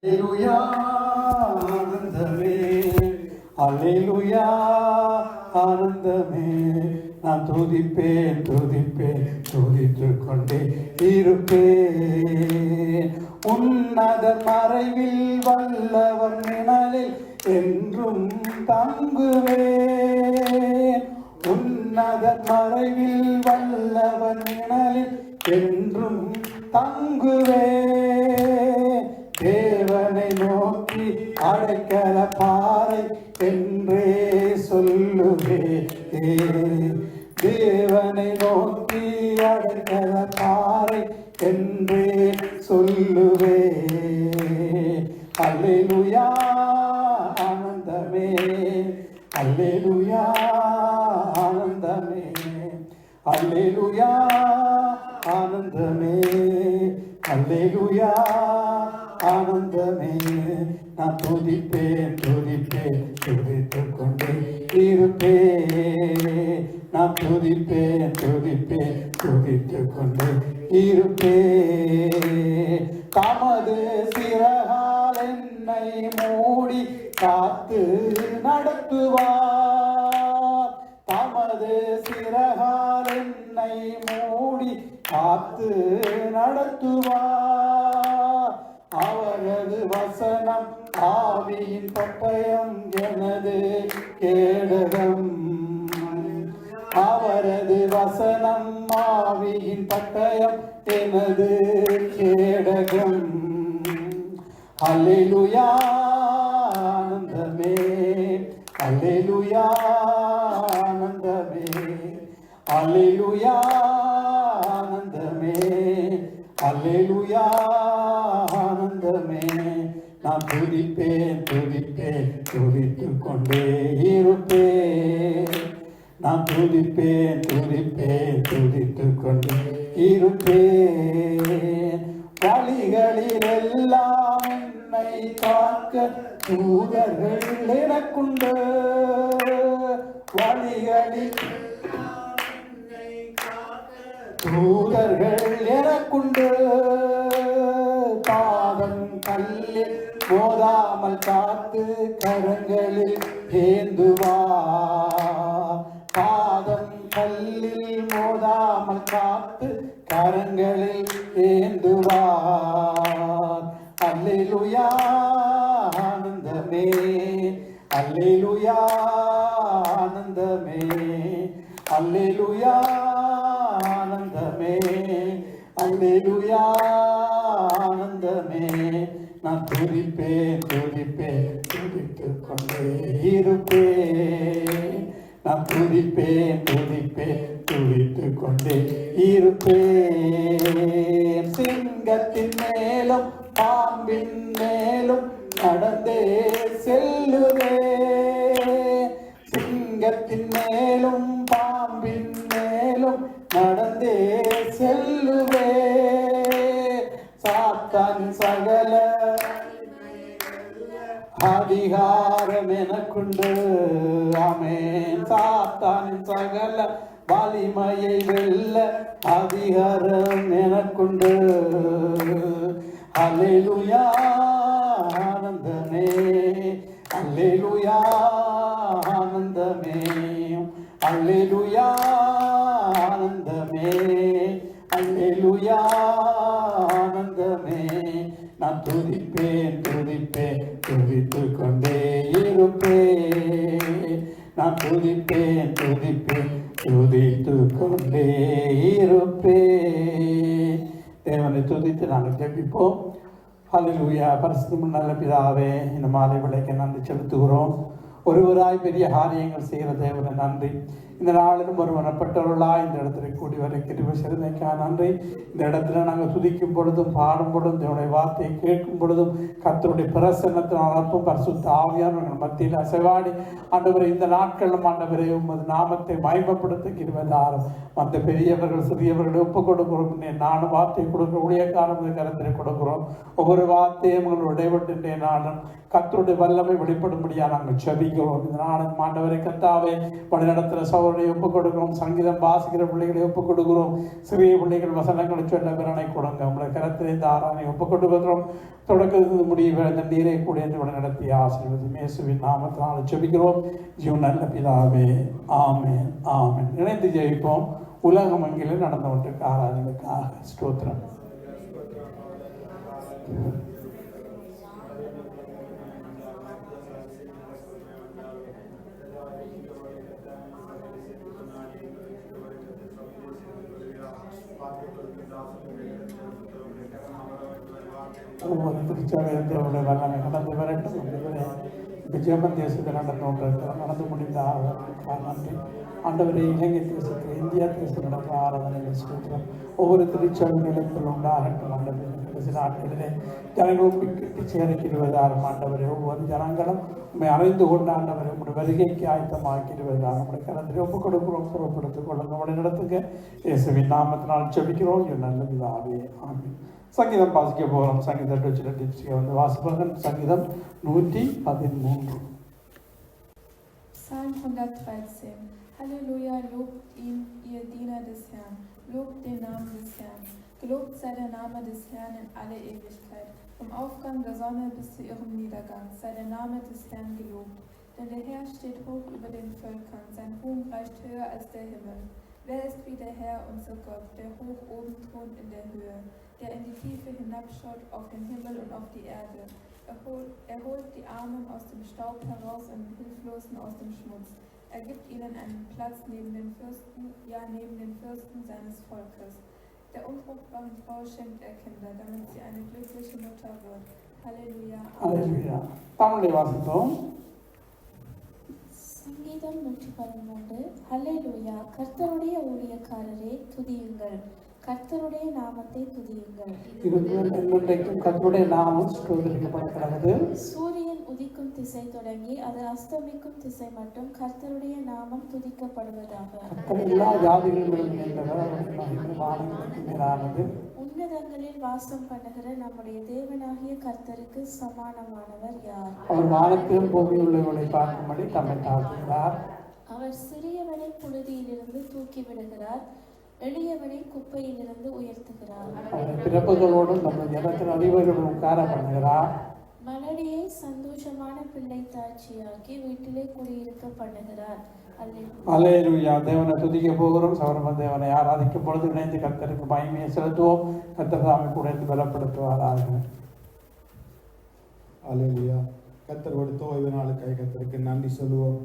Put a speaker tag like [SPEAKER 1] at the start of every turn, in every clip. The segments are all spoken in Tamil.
[SPEAKER 1] அல்லேலூயா ஆனந்தமே, அல்லேலூயா ஆனந்தமே. நான் துதிப்பேன் துதிப்பேன் துதித்துக் கொண்டே இருப்பேன். உன்னத மறைவில் வல்லவர் நிழலில் என்றும் தங்குவேன். உன்னத மறைவில் வல்லவர் நிழலில் என்றும் தங்குவேன். தேவனை நோக்கி அடைக்கல பாறை என்றே சொல்லுவே. தேவனை நோக்கி அடைக்கல பாறை என்றே சொல்லுவே. அல்லேலூயா ஆனந்தமே, அல்லேலூயா ஆனந்தமே, அல்லேலூயா ஆனந்தமே, அல்லேலூயா ஆனந்தமே. நான் துதிப்பேன் துதிப்பேன் துதித்துக் கொண்டே இருப்பேன். நான் துதிப்பேன் துதிப்பேன் துதித்துக் கொண்டே இருப்பேன். தமது சிறகால் என்னை மூடி காத்து நடத்துவார். தமது சிறகால் என்னை மூடி காத்து நடத்துவார். அவரது வசனம் ஆவியின் பட்டயம் எனது கேடகம். அவரது வசனம் ஆவியின் பட்டயம் எனது கேடகம். அல்லேலூயா ஆனந்தமே, அல்லேலூயா ஆனந்தமே, அல்லேலூயா ஆனந்தமே, அல்லேலூயா ஆனந்தமே. நான் துதிப்பேன் துதிப்பேன் துதித்துக் கொண்டே இருப்பேன். நான் துதிப்பேன் துதிப்பேன் துதித்துக் கொண்டே இருப்பேன். வழிகளில் எல்லாம் என்னை காக்க தூதர்கள் எனக்குண்டு. வழிகளில் தூதர்கள் எனக்குண்டு. பாதம் கல்லில் மோதாமல் காத்து கரங்களில் ஏந்துவார். பாதம் கல்லில் மோதாமல் காத்து கரங்களில் ஏந்துவார். அல்லேலூயா ஆனந்தமே, அல்லேலூயா ஆனந்தமே, அல்லேலூயா ஆனந்தமே, அல்லேலூயா ஆனந்தமே. நான் துதிப்பேன் துதிப்பேன் துதித்துக் கொண்டே இருப்பேன். நான் துதிப்பேன் துதிப்பேன் துதித்துக் கொண்டே இருப்பேன். சிங்கத்தின் மேலும் பாம்பின் மேலும் நடந்தே செல்லுவே. சிங்கத்தின் மேலும் பாம்பின் மேலும் நடந்தே செல்லுவே. சாத்தான் சகல அதிகாரம் எனக்குண்டு. ஆமென். சாத்தான் சகல வலிமையை வெல்ல அதிகாரம் எனக்குண்டு. அல்லேலூயா ஆனந்தமே, அல்லேலூயா ஆனந்தமே, அல்லேலூயா ஆனந்தமே, அல்லேலூயா ஆனந்தமே. நான் துதிப்பேன் துதிப்பேன் துதித்துக் கொண்டே இருப்பேன். நான் துதிப்பேன் துதிப்பேன் துதித்துக் கொண்டே இருப்பேன். தேவனை துதித்து நாங்கள் ஜெபிப்போம். அல்லேலூயா. பரிசுத்த நல்ல பிதாவே, இந்த மாலை விளைக்க நன்றி செலுத்துகிறோம். ஒருவராய் பெரிய காரியங்கள் செய்கிற தேவனை நன்றி. இந்த நாளிலும் ஒருவனப்பட்டவர்களாய் இந்த இடத்துல கூடி வரை கிருபை செய்ததற்காக நன்றி. இந்த இடத்துல நாங்கள் துதிக்கும் பொழுதும் பாடும் பொழுதும் தேவனுடைய வார்த்தையை கேட்கும் பொழுதும் கர்த்தருடைய பிரசன்னத்தின் அனுப்பும் பரிசுத்த ஆவியானவர்கள் மத்தியில் அசைவாடி ஆண்டவரை இந்த நாட்களிலும் ஆண்டவரை உமது நாமத்தை மகிமைப்படுத்த கிருபை தாரும். மற்ற பெரியவர்கள் சிறியவர்களை ஒப்புக் கொடுக்கிறோம். நானும் வார்த்தையை கொடுக்குற ஊழியக்காரன் கருத்தை கொடுக்கிறோம். ஒவ்வொரு வார்த்தையும் உங்கள் இடைப்பட்டு நானும் கர்த்தருடைய வல்லமை வெளிப்படும்படியாக நாங்கள் ஜெபிக்கிறோம். இந்த நாளும் ஆண்டவரை கர்த்தாவே வழிநடத்துகிற சகோதரனை ஒப்புக் கொடுக்கிறோம். சங்கீதம் வாசிக்கிற பிள்ளைகளை ஒப்புக் கொடுக்கிறோம். சிறிய பிள்ளைகள் வசனங்களை சொல்ல பிறனை கொடுங்க. உங்களை கரத்திலே இந்த ஆராதனை ஒப்புக் கொடுக்கிறோம். தொடக்கத்திலிருந்து முடிவு இந்த நீரை கூட என்று நடத்திய ஆசீர்வாதம் இயேசுவின் நாமத்தினால் ஜெபிக்கிறோம். ஜீவன் நல்ல பிதாவே, ஆமென், ஆமென். இணைந்து ஜெபிப்போம். உலகம் அங்கிலும் நடந்து கொண்டிருக்க ஆராதனைக்காக ஸ்தோத்திரம். ஒவ்வொரு திருச்சபையுடைய வல்லமை கடந்து வரட்டும். இப்போ ஜெர்மன் தேசத்தில் நடந்து கொண்டிருக்கிறார். நடந்து முடிந்த ஆராதனைக்காக நன்றி ஆண்டவரை. இலங்கை தேசத்தில், இந்தியா தேசத்தில் நடந்த ஆராதனைகள் சொல்கிறோம். ஒவ்வொரு திருச்சபைகளுக்குள் உண்டாகட்டும் ஆண்டவர். சில நாட்களிலே ஜனங்களும் கிட்டி சேரிக்கிடுவதாரும் ஆண்டவரை. ஒவ்வொரு ஜனங்களும் உண்மை அறிந்து கொண்டு ஆண்டவரை உங்களுடைய வருகைக்கு ஆயத்தமாக்கிடுவதாக நம்முடைய கரத்தில் ஒப்புக் கொடுக்கிறோம். புறப்படுத்திக் கொள்ளுங்க. நம்முடைய நடத்துங்க. இயேசுவின் நாமத்தினால் ஜெபிக்கிறோம். நல்ல பிதாவே, ஆமென். சங்கீதம் வாசிக்க போகிறோம். சங்கீதம் வந்து வாசிப்பார்கள். சங்கீதம் 113.
[SPEAKER 2] Psalm 113. Halleluja, lobt ihn, ihr Diener des Herrn. Lobt den Namen des Herrn. Gelobt sei der Name des Herrn in alle Ewigkeit. Vom Aufgang der Sonne bis zu ihrem Niedergang sei der Name des Herrn gelobt. Denn der Herr steht hoch über den Völkern, sein Ruhm reicht höher als der Himmel. Wer ist wie der Herr, unser Gott, der hoch oben thront in der Höhe, der in die Tiefe hinabschaut auf den Himmel und auf die Erde. Er holt die Armen aus dem Staub heraus und die Hilflosen aus dem Schmutz. Er gibt ihnen einen Platz neben den Fürsten, ja neben den Fürsten seines Volkes. Der unfruchtbaren Frau schenkt er Kinder, damit sie eine glückliche Mutter wird. Halleluja.
[SPEAKER 1] Halleluja. தமிழை வாசித்தோம்.
[SPEAKER 3] சங்கீதம் 113. ஹல்லேலூயா. கர்த்தருடைய ஊழியக்காரரே துதியுங்கள், கர்த்தருடைய நாமத்தை துதியுங்கள்.
[SPEAKER 1] இன்றைக்கும் கர்த்தருடைய நாமம் ஸ்தோத்திரிக்கப்படுகிறது.
[SPEAKER 3] சூரியன் உதிக்கும் திசை தொடங்கி அது அஸ்தமிக்கும் திசை மட்டும் கர்த்தருடைய நாமம் துதிக்கப்படுவதாக.
[SPEAKER 1] எல்லா ஜாதிகளிலும் மேலானது.
[SPEAKER 3] உன்னதங்களில் வாசம் பண்ணுகிற நம்முடைய தேவனாகிய கர்த்தருக்கு சமானமானவர் யார்?
[SPEAKER 1] அவர் வானத்திலும் பூமி உள்ளவர்களை பார்க்கும்படி தம்மை தாழ்த்துகிறார்.
[SPEAKER 3] அவர் சிறியவனை புழுதியிலிருந்து தூக்கி விடுகிறார், எளியவனை குப்பையிலிருந்து உயர்த்துகிறார்.
[SPEAKER 1] அவர் பிறப்புகளோடும் நம்ம ஜனத்தின் அதிபர்களும் உட்கார பண்ணுகிறார்.
[SPEAKER 3] மலடியை சந்தோஷமான பிள்ளை தாட்சியாக்கி வீட்டிலே குடியிருக்க பண்ணுகிறார்.
[SPEAKER 1] அல்லேலூயா. தேவனை துதிக்க போகிறோம். சவரம தேவனை ஆராதிக்கும் பொழுது இணைந்து கர்த்தருக்கு மகிமையை செலுத்துவோம். கர்த்தர் தாமே கூட பலப்படுத்துவாராக.
[SPEAKER 4] அல்லேலூயா. கர்த்தர் கொடுத்த ஓய்வு நாளுக்காக கர்த்தருக்கு நன்றி சொல்லுவோம்.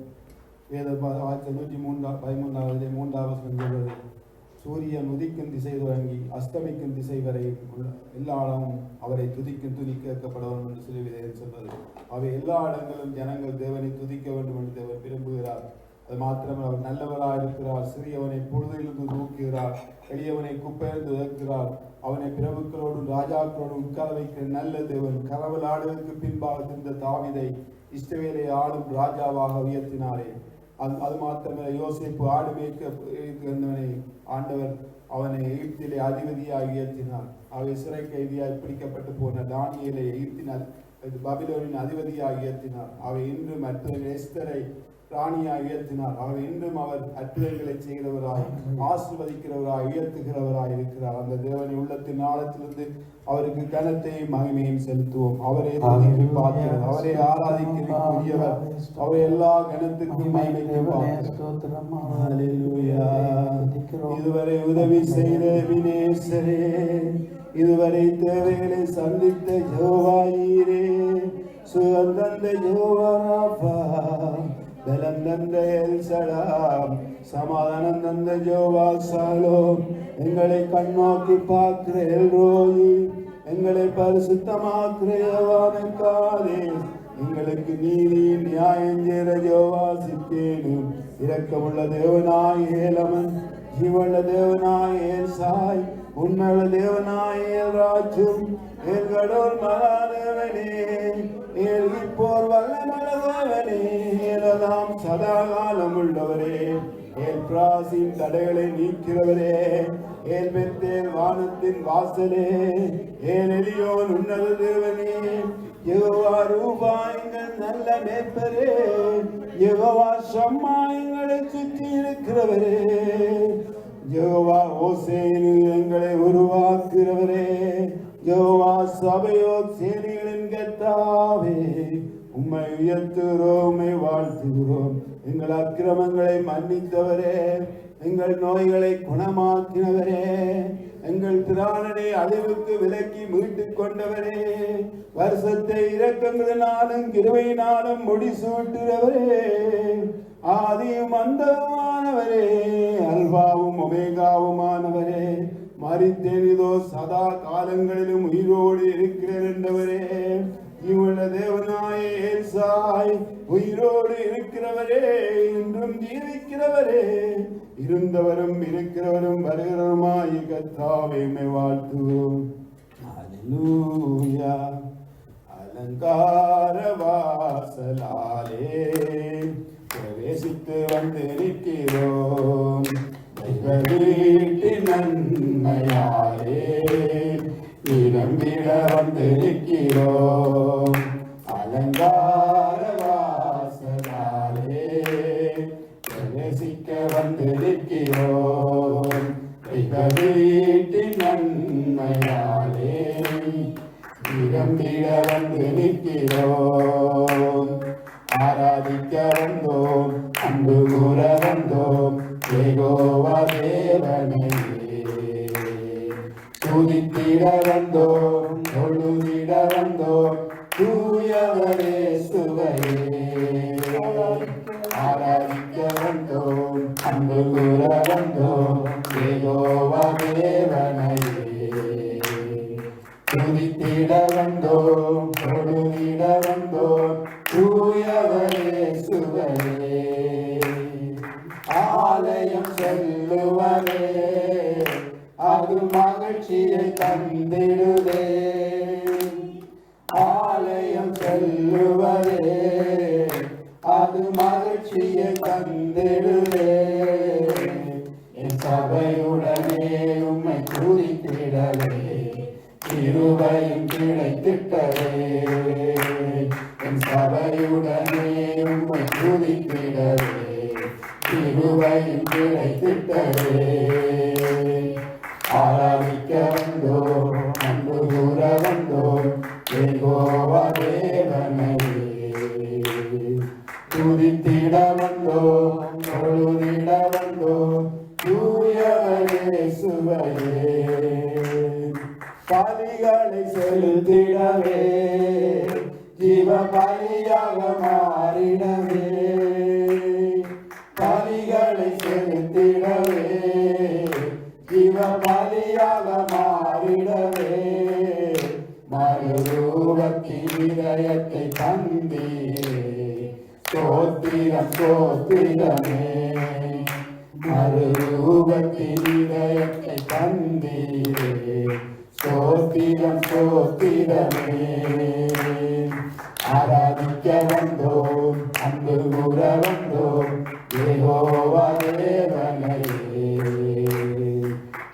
[SPEAKER 4] வேத வாக்கியம் 113 சூரியன் உதிக்கும் திசை தொடங்கி அஸ்தமிக்கும் திசை வரை எல்லா இடமும் அவரை துதிக்கும் துதி கேட்கப்படவும் என்று சொல்லி சொல்வது. அவை எல்லா இடங்களும் ஜனங்கள் தேவனை துதிக்க வேண்டும் என்று தேவன் விரும்புகிறார். அது மாத்திரம் அவர் நல்லவராக இருக்கிறார். சிறியவனை பொழுதிலிருந்து தூக்குகிறார், எளியவனை குப்பையிலிருந்து உயர்த்துகிறார். அவனை பிரபுக்களோடும் ராஜாக்களோடும் உட்கார வைக்கிற நல்ல தேவன். கரவல் ஆடுவதற்கு பின்பாக இருந்த தாவீதை இஸ்ரவேலை ஆளும் ராஜாவாக உயர்த்தினாரே. அது மாத்திரமல்ல, யோசேப்பு ஆடு மேய்க்க இருந்தவனை ஆண்டவர் அவனை எகிப்திலே அதிபதியாக உயர்த்தினார். அவை சிறை கைதியாய் பிடிக்கப்பட்டு போன தானியேலை எகிப்தின் பபிலோனின் அதிபதியாக உயர்த்தினார். அவை இன்றும் அற்புதங்கள் எஸ்தரை ராணியாய் உயர்த்தினார். ஆகவே இன்றும் அவர் அற்புதங்களை செய்கிறவராய் ஆசீர்வதிக்கிறவராய் உயர்த்துகிறவராய் இருக்கிறார். அந்த தேவனை உள்ளத்தின் ஆழத்திலிருந்து அவருக்கு கனத்தையும் மகிமையும் செலுத்துவோம். அவரே பார்க்கிறோம், அவரை ஆராதிக்கிறவர், அவரை எல்லா கனத்துக்கும் மகிமைக்கும் பார்க்கிறோம். இதுவரை உதவி செய்த வினேசரே, இதுவரை தேவைகளை சந்தித்த யெகோவாயீரே, சுகம் தந்த யெகோவா ராஃபா, பலம் தந்த எல்சடாம், சமாதானம் தந்த யெகோவா ஷாலோம், எங்களை கண்ணோக்கி பார்க்கிற எல்ரோயி, எங்களை பரிசுத்தமாக்குற யெகோவா காதேஸ், எங்களுக்கு நீதி நியாயம் செய்கிற யெகோவா சிக்கேனு, இரக்கமுள்ள தேவனாய் ஏலமன், ஜீவனுள்ள தேவனாய் ஏசாய், உண்மையுள்ள தேவனாய் ஏல்ராஜும், ஏல்கடோல் மகாதேவனே, ஏல்கிப்போர் வல்லமலதேவனே, ஏலதாம் சதாகாலம் உள்ளவரே, ஏல் பிராசின் தடைகளை நீக்கிறவரே, ஏல் பெத்தேல் வானத்தின் வாசலே, ஏல் எலியோன் உன்னத தேவனே, யெகோவா ரூபா எங்கள் நல்ல மேய்ப்பரே, யெகோவா ஷம்மா எங்களை சுற்றி இருக்கிறவரே, யெகோவா ஓசேனு எங்களை உருவாக்குகிறவரே, யெகோவா சபையோர் சேனைகளின் கர்த்தாவே, உம்மை உயர்த்துகிறோம், உம்மை வாழ்த்துகிறோம். எங்கள் அக்கிரமங்களை மன்னித்தவரே, எங்கள் நோய்களை குணமாக்கினவரே, எங்கள் பிராணனை அழிவுக்கு விலக்கி மீட்டுக் கொண்டவரே, வருஷத்தை இரக்கங்களினாலும் கிருபையினாலும் முடிசூட்டுகிறவரே, ஆதியும் அந்தமானவரே, அல்பாவும் ஒமேகாவுமானவரே, மரித்தேன் இதோ சதா காலங்களிலும் உயிரோடு இருக்கிறேன் என்றவரே, இவள தேவனாய ஏசாய் உயிரோடு இருக்கிறவரே, இன்றும் ஜீவிக்கிறவரே, இருந்தவரும் இருக்கிறவரும் வருகிறவருமாய் கர்த்தாவே உம்மை வாழ்த்துவோம். அல்லேலூயா. அலங்கார வாசலாலே பிரவேசித்து வந்து நிற்கிறோம், தெய்வ வீட்டின் நன்மையாலே நிரம்பிட வந்து நிற்கிறோம். அலங்கார வாசலாலே பிரவேசிக்க வந்து நிற்கிறோம், தெய்வ வீட்டின் நன்மையாலே நிரம்பிட வந்து நிற்கிறோம். ஆராதிக்க வந்தோம், அன்பு கூற வந்தோம், யெகோவா தேவனையே துதித்திட வந்தோம், தொழுதிட வந்தோம், தூயவரே சுவையே. ஆராதிக்க வந்தோம், அன்பு கூற வந்தோம், யெகோவா தேவனையே துதித்திட வந்தோம், தொழுதிட வந்தோம், தூயவரே சுவையே. ஆலயம் செல்லுவரே, அது மகிழ்ச்சியை தந்திடுதே. ஆலயம் செல்லுவரே, அது மகிழ்ச்சியை தந்திடுதே. என் சபையுடனே உம்மை துதித்திடவே கிருபையும் கிடைத்திட்டதே. என் சபையுடனே உம்மை துதித்திடவே கிருபையும் கிடைத்திட்டதே. ஆராதிக்க வந்தோம், அன்பு கூற வந்தோம், யெகோவா தேவனையே துதித்திட வந்தோம், தொழுதிட வந்தோம், தூயவரே சுவையே. பலிகளை செலுத்திடவே, ஜீவ பலியாக மாறிடவே, பலிகளை செலுத்திடவே, ஜீவ பலியாக மாறிடவே, மறுரூபத்தின் இதயத்தை தந்தீரே, ஸ்தோத்திரம் ஸ்தோத்திரமே. மறுரூபத்தின் இதயத்தை தந்தீரே, ஸ்தோத்திரம் ஸ்தோத்திரமே. ஆராதிக்க வந்தோம், அன்பு கூற வந்தோம், யெகோவா தேவனையே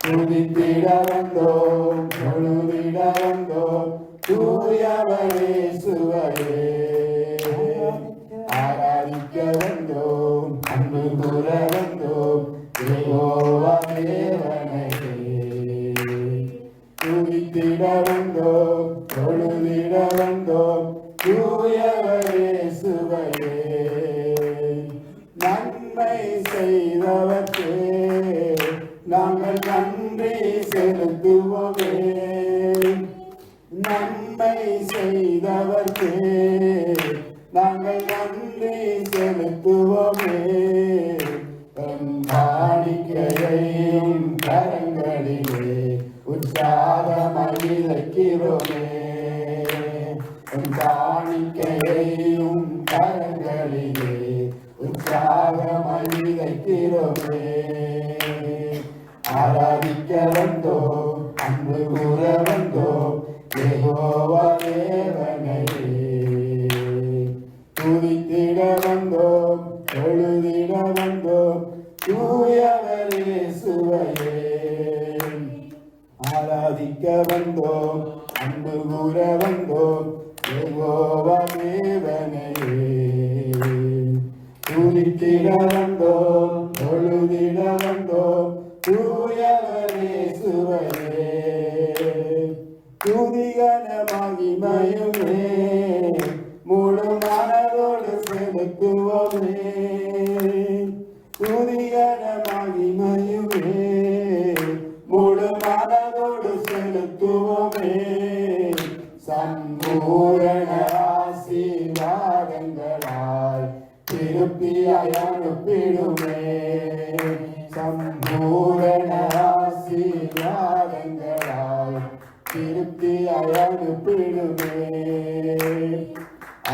[SPEAKER 4] துதித்திட வந்தோம், தொழுதிட வந்தோம், தூயவரே சுவையே. ஆராதிக்க வந்தோம், அன்பு கூற வந்தோம், யெகோவா தேவனையே துதித்திட வந்தோம், தொழுதிட வந்தோம், தூயவரே சுவையே. நன்மை செய்தவர்க்கே நாங்கள் நன்றி செலுத்துவோமே, நன்மை செய்தவர்க்கே நாங்கள் நன்றி செலுத்துவோமே. காணிக்கையையும் கரங்களிலே உற்சாகமாய் விதைக்கிறோமே, காணிக்கையையும் கரங்களிலே உற்சாகமாய் விதைக்கிறோமே. ஆராதிக்க வந்தோம், அன்பு கூற வந்தோம், யெகோவா தேவனையே துதித்திட வந்தோம், தொழுதிட வந்தோம், தூயவரே சுவையே. ஆராதிக்க வந்தோம், அன்பு கூற வந்தோம், யெகோவா யெகோவா தேவனையே துதித்திட வந்தோம் தொழுதிட வந்தோம் தூயவரே சுவரே துதிகன மகிமையுமே முழு மனதோடு செலுத்துவோமே துதிகன மகிமையுமே முழு மனதோடு செலுத்துவோமே சம்பூரண ஆசீர்வாதங்களால் திருப்பியாய் அனுப்பிடுமே சம்பூரண ஆசீர்வாதங்களால் திருப்தியாய் அனுப்பிடுமே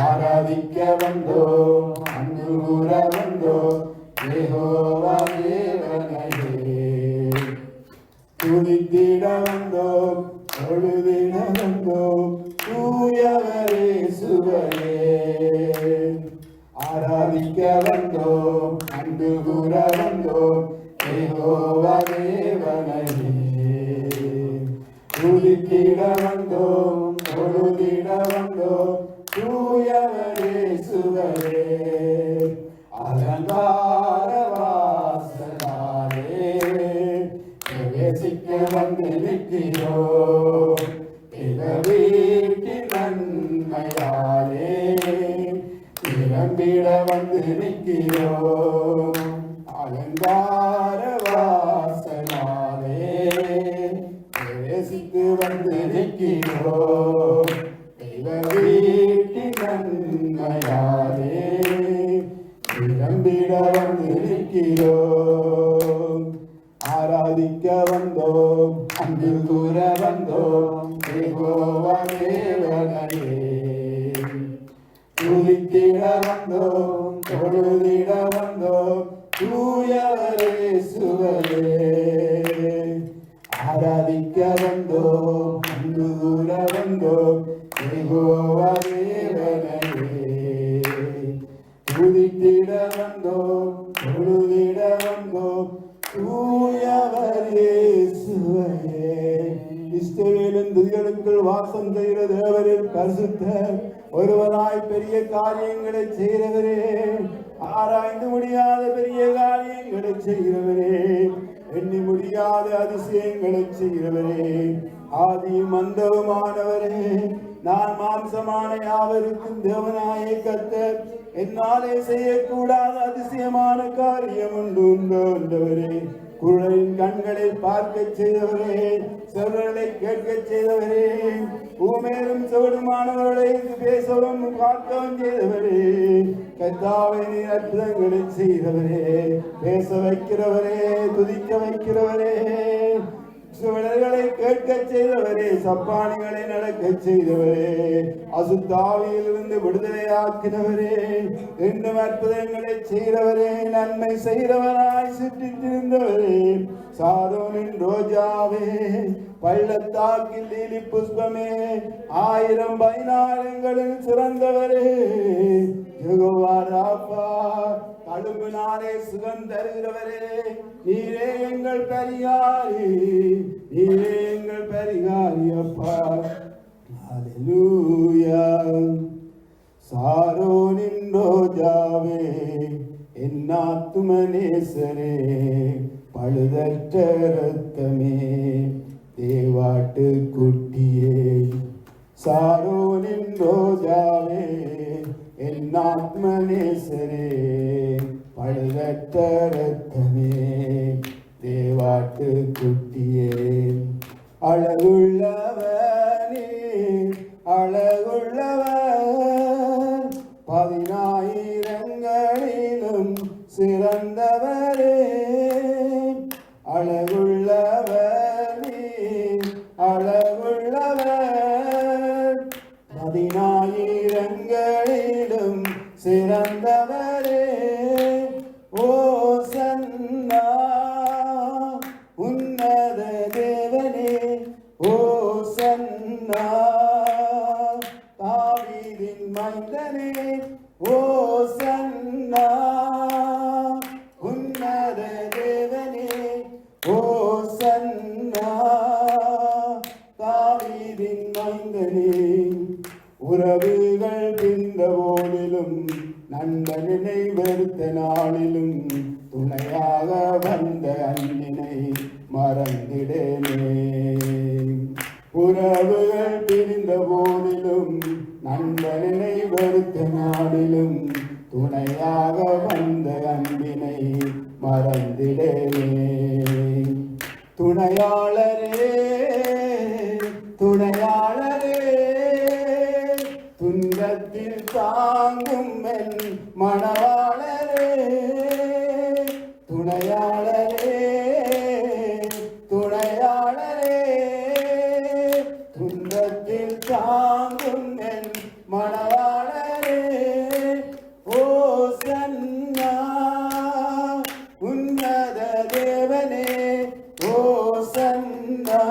[SPEAKER 4] ஆராதிக்க வந்தோம் அன்பு கூற வந்தோம் யெகோவா தேவனையே துதித்திட வந்தோம் தொழுதிட வந்தோம் தூயவரே சுவரே ஆராதிக்க வந்தோம் அன்பு கூற வந்தோம் யெகோவா தேவனையே துதித்திட வந்தோம் தொழுதிட வந்தோம் தூயவரே சுவரே அலங்கார வாசனாலே பிரவேசிக்க வந்து நிற்கிறோம் வீட்டின் நன்மையாலே நிரம்பிட வந்து நிற்கிறோம் அலங்கார வாசனாலே பிரவேசித்து வந்து நிற்கிறோம் வீட்டின் நன்மையாலே நிரம்பிட வந்து நிற்கிறோம் ஆராதிக்க வந்தோம் அன்பில் கூற வந்தோம் யெகோவா தேவனையே துதித்திட வந்தோம் தொழுதிட வந்தோம் தூயவரே சுவரே ஆராதிக்க வந்தோம் அன்பு கூற வந்தோம் யெகோவா தேவனையே துதித்திட வந்தோம் தொழுதிட வந்தோம் தூயவரே சுவரே இஸ்ரவேலின் துதிகளுக்குள் வாசம் செய்கிற தேவரில் பரிசுத்த ஒருவராய் பெரிய காரியங்களை செய்கிறவரே ஆராய்ந்து முடியாத பெரிய காரியங்களை செய்கிறவரே எண்ணி முடியாத அதிசயங்களை செய்கிறவரே ஆதி மந்தவுமானவரே நான் மாம்சமான யாவருக்கும் தேவனாய கர்த்தர் என்னாலே செய்யக்கூடாத அதிசயமான காரியம் உண்டு உண்டவரே குழலின் கண்களை பார்க்க செய்தவரே செவர்களை கேட்க செய்தவரே ஊமேரும் செவடுமானவர்களை பேசவும் பார்க்கவும் செய்தவரே கர்த்தாவே நீர் அற்புதங்களை செய்தவரே பேச வைக்கிறவரே துதிக்க வைக்கிறவரே சுவடர்களை கேட்க செய்தவரே சப்பானிகளை நடக்க செய்தவரே அசுத்தாவியிலிருந்து விடுதலையாக்கினவரே இன்னும் அற்புதங்களை செய்தவரே நன்மை செய்தவராய் சுற்றித்திருந்தவரே சாரோனின் ரோஜாவே பள்ளத்தாக்கில் லீலி புஷ்பமே 1000 பதினாயிரங்களில் சிறந்தவரே யெகோவா ராபா கழும்பினாலே சுகம் தருகிறவரே நீரே எங்கள் பரிகாரி நீரே எங்கள் பரிகாரி அப்பா ஹல்லேலூயா சாரோனின் ரோஜாவே என் ஆத்துமநேசரே பழுதற்ற இரத்தமே தேவாட்டு குட்டியே சாரோனின் ரோஜாவே என் ஆத்மநேசரே பழுதற்ற இரத்தமே தேவாட்டு குட்டியே அழகுள்ளவனே அழகுள்ளவர் 10000ங்களிலும் சிறந்தவரே அழகுள்ளவனே அழகுள்ளவர் 10000ங்களிலும் சிறந்தவரே ஓசன்னா உன்னத தேவனே ஓசன்னா தாவீதின் மைந்தனே ஓசன்னா உன்னத தேவனே ஓசன்னா தாவீதின் மைந்தனே உறவுகள் பிரிந்த போதிலும் நண்பனை வெறுத்த நாளிலும் துணையாக வந்த அன்பினை மறந்திடேனே. உறவுகள் பிரிந்த போதிலும் நண்பனை வெறுத்த நாளிலும் துணையாக வந்த அன்பினை மறந்திடேனே. துணையாளரே துணையாளரே துன்பத்தில் தாங்கும் என் மணவாளரே. துணையாளரே துணையாளரே துன்பத்தில் தாங்கும் என் மணவாளரே. ஓசன்னா உன்னத தேவனே, ஓசன்னா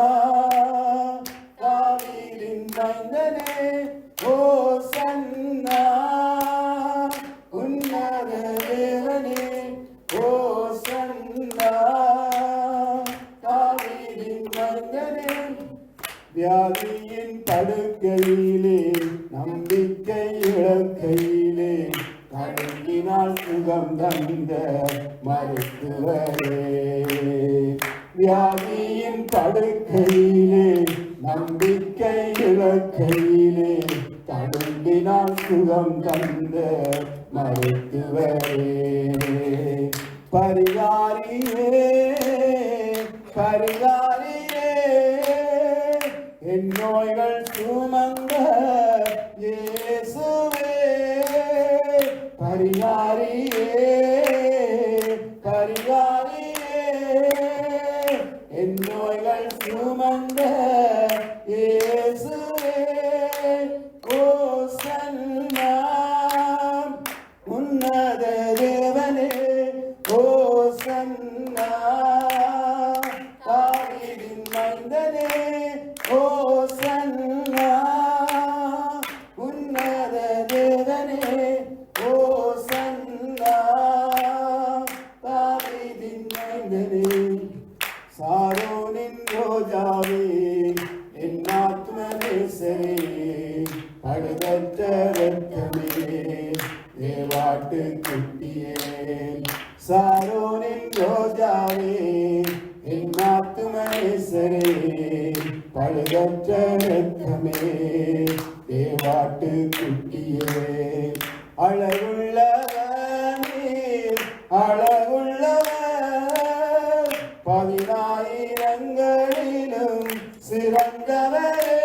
[SPEAKER 4] தாவீதின் மைந்தனே, ஓசன்னா உன்னத தேவனே, ஓசன்னா தாவீதின் மைந்தனே. வியாதியின் படுக்கையிலே நம்பிக்கை இழக்கையிலே கடுங்கினால் சுகம் தந்த மருத்துவரே. வியாதியின் படுக்கையிலே நம்பிக்கை இழக்கையிலே கடுங்கினால் சுகம் தந்த மருத்துவரே. பரிகாரியே பரிகாரியே என் நோய்கள் சுமந்த இயேசுவே. பரிகாரியே பரிகாரியே என் நோய்கள் சுமந்த இயேசுவே. ஓசன்னா உன்னத தேவனே, ஓசன்னா தாவீதின் மைந்தனே, ஓசன்னா உன்னத தேவனே, ஓசன்னா தாவீதின் மைந்தனே. சாரோனின் ரோஜாவே என் ஆத்மநேசரே, பழுதற்ற இரத்தமே தேவாட்டு குட்டியே. சாரோனின் ரோஜாவே என் ஆத்மநேசரே, பழுதற்ற இரத்தமே தேவாட்டு குட்டியே. அழகுள்ளவனே அழகுள்ளவர், 10,000ங்களிலும் சிறந்தவரே.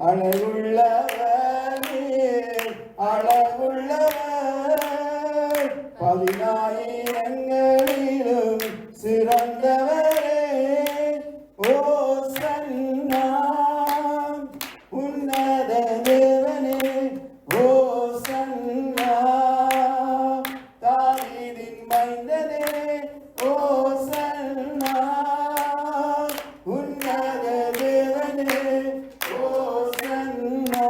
[SPEAKER 4] அழகுள்ளவனே அழகுள்ளவர், 10,000ங்களிலும் சிறந்தவரே. ஓசன்னா உன்னத தேவனே, ஓசன்னா தாவீதின் மைந்தனே, ஓசன்னா உன்னத தேவனே, ஓசன்னா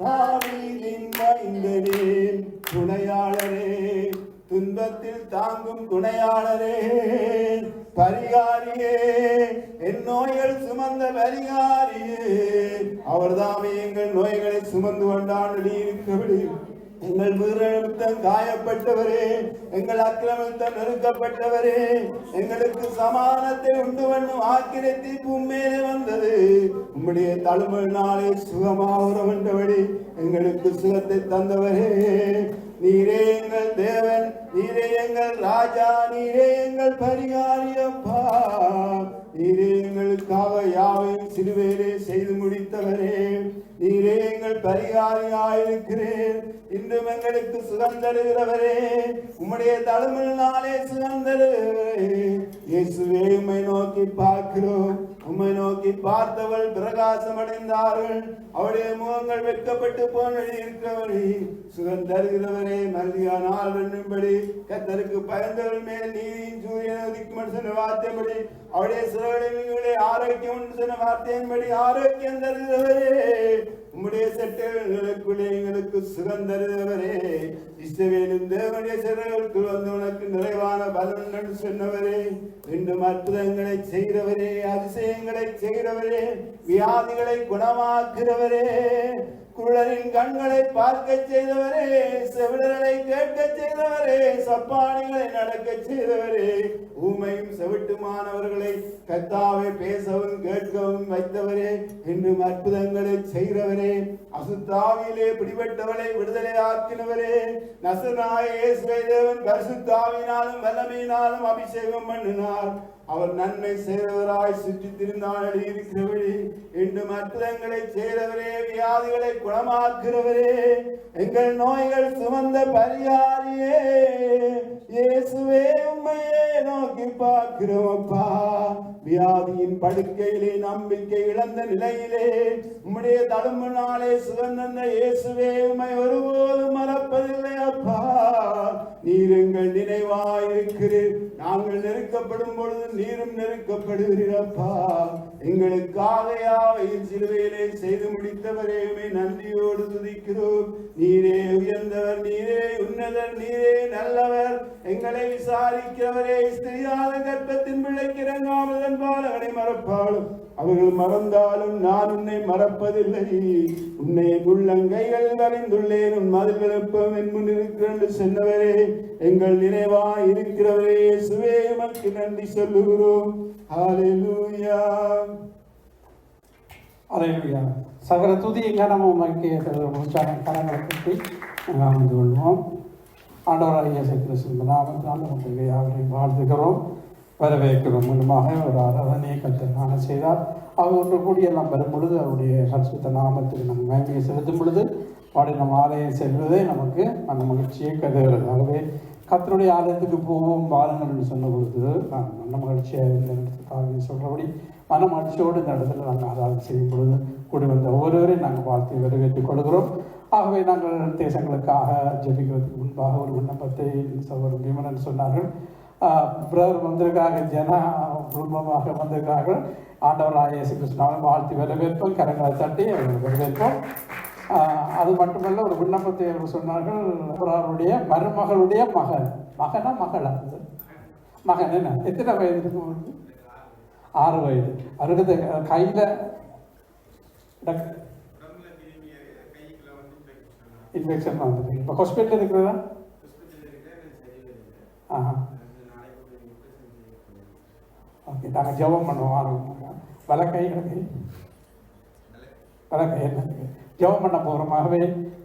[SPEAKER 4] தாவீதின் மைந்தனே. துணையாளரே துன்பத்தில் தாங்கும் துணையாளரே, பரிகாரியே என் நோய்கள் சுமந்த பரிகாரியே. அவர்தாமே எங்கள் நோய்களை சுமந்து கொண்டாண்டு இருக்கபடி எங்கள் வீரழுத்தம் காயப்பட்டவரே, எங்கள் அக்கிரமத்தம் நெருக்கப்பட்டவரே, எங்களுக்கு சமானத்தை உண்டு பண்ணும் ஆக்கினை தீர்ப்பு உண்மையிலே வந்தது. உம்முடைய தழும்புனாலே சுகமாகிறோம் என்றபடி எங்களுக்கு சுகத்தை தந்தவரே. நீரே எங்கள் தேவன், நீரே எங்கள் ராஜா, நீரே எங்கள் பரிகாரியப்பா. நீரே எங்களுக்காக யாவையும் சிலுவையிலே செய்து முடித்தவரே. நீரே எங்கள் பரிகாரியாயிருக்கிறேன். இன்றும் எங்களுக்கு சுகம் தருகிறவரே, உம்முடைய தழும்பினாலே சுகம் தருகிறவரே. இயேசுவே உம்மை நோக்கி பார்க்கிறோம். உம்மை நோக்கி பார்த்தவள் பிரகாசம் அடைந்தார்கள். அவருடைய முகங்கள் வெட்கப்பட்டு போனடி இருக்கிறவரே. சுகம் தருகிறவரே, மல்லிகா நாள் வெண்ணும்படி கர்த்தருக்கு பயந்தவர்கள் மேல் நீதியின் சூரியன் உதிக்கும் சொன்ன வார்த்தையின்படி, அவருடைய சிறுவர்களை ஆரோக்கியம் சொன்ன வார்த்தையின்படி ஆரோக்கியம் தருகிறவரே. உம்முடைய செட்டங்களுக்குள்ளே எங்களுக்கு சுகம் தருகிறவரே. இஸ்ரவேலின் தேவனுடைய சிறுவர்களுக்கு வந்து உனக்கு நிறைவான பலன் என்று சொன்னவரே. இன்றும் அற்புதங்களை செய்கிறவரே, அதிசயங்களை செய்கிறவரே, வியாதிகளை குணமாக்குகிறவரே, குருடரின் கண்களை பார்க்க செய்தவரே, செவிடர்களை கேட்க செய்தவரே, சப்பானிகளை நடக்க செய்தவரே, ஊமையும் செவிட்டுமானவர்களை கர்த்தாவே பேசவும் கேட்கவும் வைத்தவரே, இன்றும் அற்புதங்களை செய்கிறவரே, அசுத்தாவிலே பிடிபட்டவளை விடுதலை ஆக்கினவரே, நசனாய இயேசுவை தேவன் பரிசுத்தாவினாலும் வல்லமையினாலும் அபிஷேகம் பண்ணினார். அவர் நன்மை செய்தவராய் சுற்றி திருந்தால் இருக்கிறவரே, இன்றும் அற்புதங்களை செய்தவரே, வியாதிகளை குணமாக்குறவரே, எங்கள் நோய்கள் சுமந்த பரிகாரியே, இயேசுவே உம்மையே நோக்கி பார்க்கிறோம் அப்பா. வியாதியின் படுக்கையிலே நம்பிக்கை இழந்த நிலையிலே உம்முடைய தழும்பினாலே சுகந்த இயேசுவே உம்மை ஒருபோதும் மறப்பதில்லை அப்பா. நீர் எங்கள் நினைவாயிருக்கிறீர். நாங்கள் நெருக்கப்படும் பொழுது நீரும் நெருக்கப்படுகிறீரப்பா. எங்களுக்காக யாவையும் சிலுவையிலே செய்து முடித்தவரே உம்மை நன்றியோடு துதிக்கிறோம். நீரே உயர்ந்தவர், நீரே உன்னதர், நீரே நல்லவர், எங்களை விசாரிக்கிறவரே. ஸ்திரியாத கர்ப்பத்தின் பிள்ளைக்கு இறங்காமல் பாலகனை மறப்பாலும் அவர்கள் மறந்தாலும் நான் உன்னை மறப்பதில்லை. உன்னை உள்ளங்கைகள் வரைந்துள்ளேன், உன் மதில்கள் எப்பவும் என் முன் இருக்கிறது சொன்னவரே, எங்கள் நினைவாய் இருக்கிறவரே, இயேசுவே உமக்கு நன்றி சொல்லுகிறோம். ஹல்லேலூயா,
[SPEAKER 1] ஹல்லேலூயா. சகல துதியும் கனமும் உற்சாகம் கரங்களை கட்டி அமர்ந்து கொள்வோம். ஆண்டவராகிய இயேசு கிறிஸ்துவின் நாமத்தினால் உங்களை அவரையும் வாழ்த்துகிறோம், வரவேற்கிறோம். மூலமாக ஒரு ஆராதனையை கர்த்தர் செய்தார். அவர் ஒன்று கூடியெல்லாம் வரும் பொழுது அவருடைய பரிசுத்த நாமத்துக்கு நம்ம மகிமையை செலுத்தும் பொழுது பாடி நம்ம ஆலயம் செல்வதே நமக்கு அந்த மகிழ்ச்சியை கருதுகிறது. ஆகவே கர்த்தருடைய ஆலயத்துக்கு போவோம் வாருங்கள் என்று சொன்ன பொழுது நான் மன மகிழ்ச்சியாக இந்த இடத்துக்காக சொல்கிறபடி மன மகிழ்ச்சியோடு இந்த இடத்துல நாங்கள் ஆராதனை செய்யும் பொழுது கூடி வந்த ஒவ்வொருவரையும் நாங்கள் வாழ்த்து வரவேற்றுக் கொள்கிறோம். ஆகவே நாங்கள் தேசங்களுக்காக ஜெபிக்கிறதுக்கு முன்பாக ஒரு விண்ணப்பத்தை சகோதரர் விமலன் சொன்னார்கள். பிரதர் வந்திருக்காங்க, ஜன குடும்பமாக வந்திருக்கிறார்கள். ஆண்டவராகிய இயேசு கிறிஸ்துவின் வாழ்த்தி வரவேற்போம், கரங்களை தட்டி அவர்கள் வரவேற்போம். அது மட்டுமல்ல, ஒரு விண்ணப்பத்தை அவர் சொன்னார்கள். அவருடைய மருமகளுடைய மகன், மகனா மகளா? மகன் என்ன, எத்தனை வயது இருக்கும்? 6 வயது. அவருக்கு கையில் இன்ஃபெக்ஷன் வந்துருக்கு. இப்போ ஹாஸ்பிட்டல் இருக்கிறதா? ஓகே, நாங்கள் ஜெபம் பண்ணுவோம். ஆரம்பிங்க. வலக்கை வலக்கை என்ன ஜெபம் பண்ண போகிறோமாகவே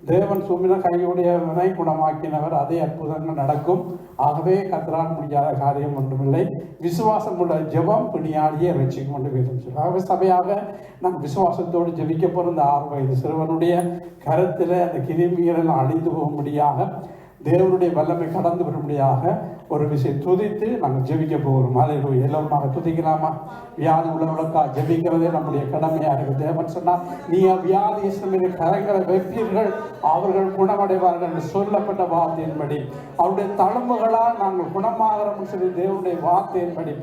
[SPEAKER 1] தேவன் சுமின கையுடையவனை குணமாக்கினவர், அதே அற்புதங்கள் நடக்கும். ஆகவே கர்த்தரால் முடியாத காரியம் ஒன்றுமில்லை. விசுவாசம் உள்ள ஜெபம் பிணியாளியை ரட்சிக்கும் என்று வேதம் சொல்லும். ஆகவே சபையாக நாங்கள் விசுவாசத்தோடு ஜெபிக்க போகிற இந்த 6 வயது சிறுவனுடைய கருத்தில் அந்த கிருமிகள் அழிந்து போகும்படியாக, தேவனுடைய வல்லமை கடந்து வரும்படியாக ஒரு விஷயம் துதித்து நாங்கள் ஜெபிக்க போகிறோம். ஹல்லேலூயா. எல்லோருமாக துதிக்கலாமா? வியாதி உள்ளவர்களுக்காக ஜெபிக்கிறதே நம்முடைய கடமையாக இருக்குது. தேவன் சொன்னால், நீ வியாதி கரங்களை வைப்பீர்கள், அவர்கள் குணமடைவார்கள் என்று சொல்லப்பட்ட வார்த்தையின்படி, அவருடைய தழும்புகளால் நாங்கள் குணமாகிறோம் சொல்லி தேவனுடைய வார்த்தையின்படி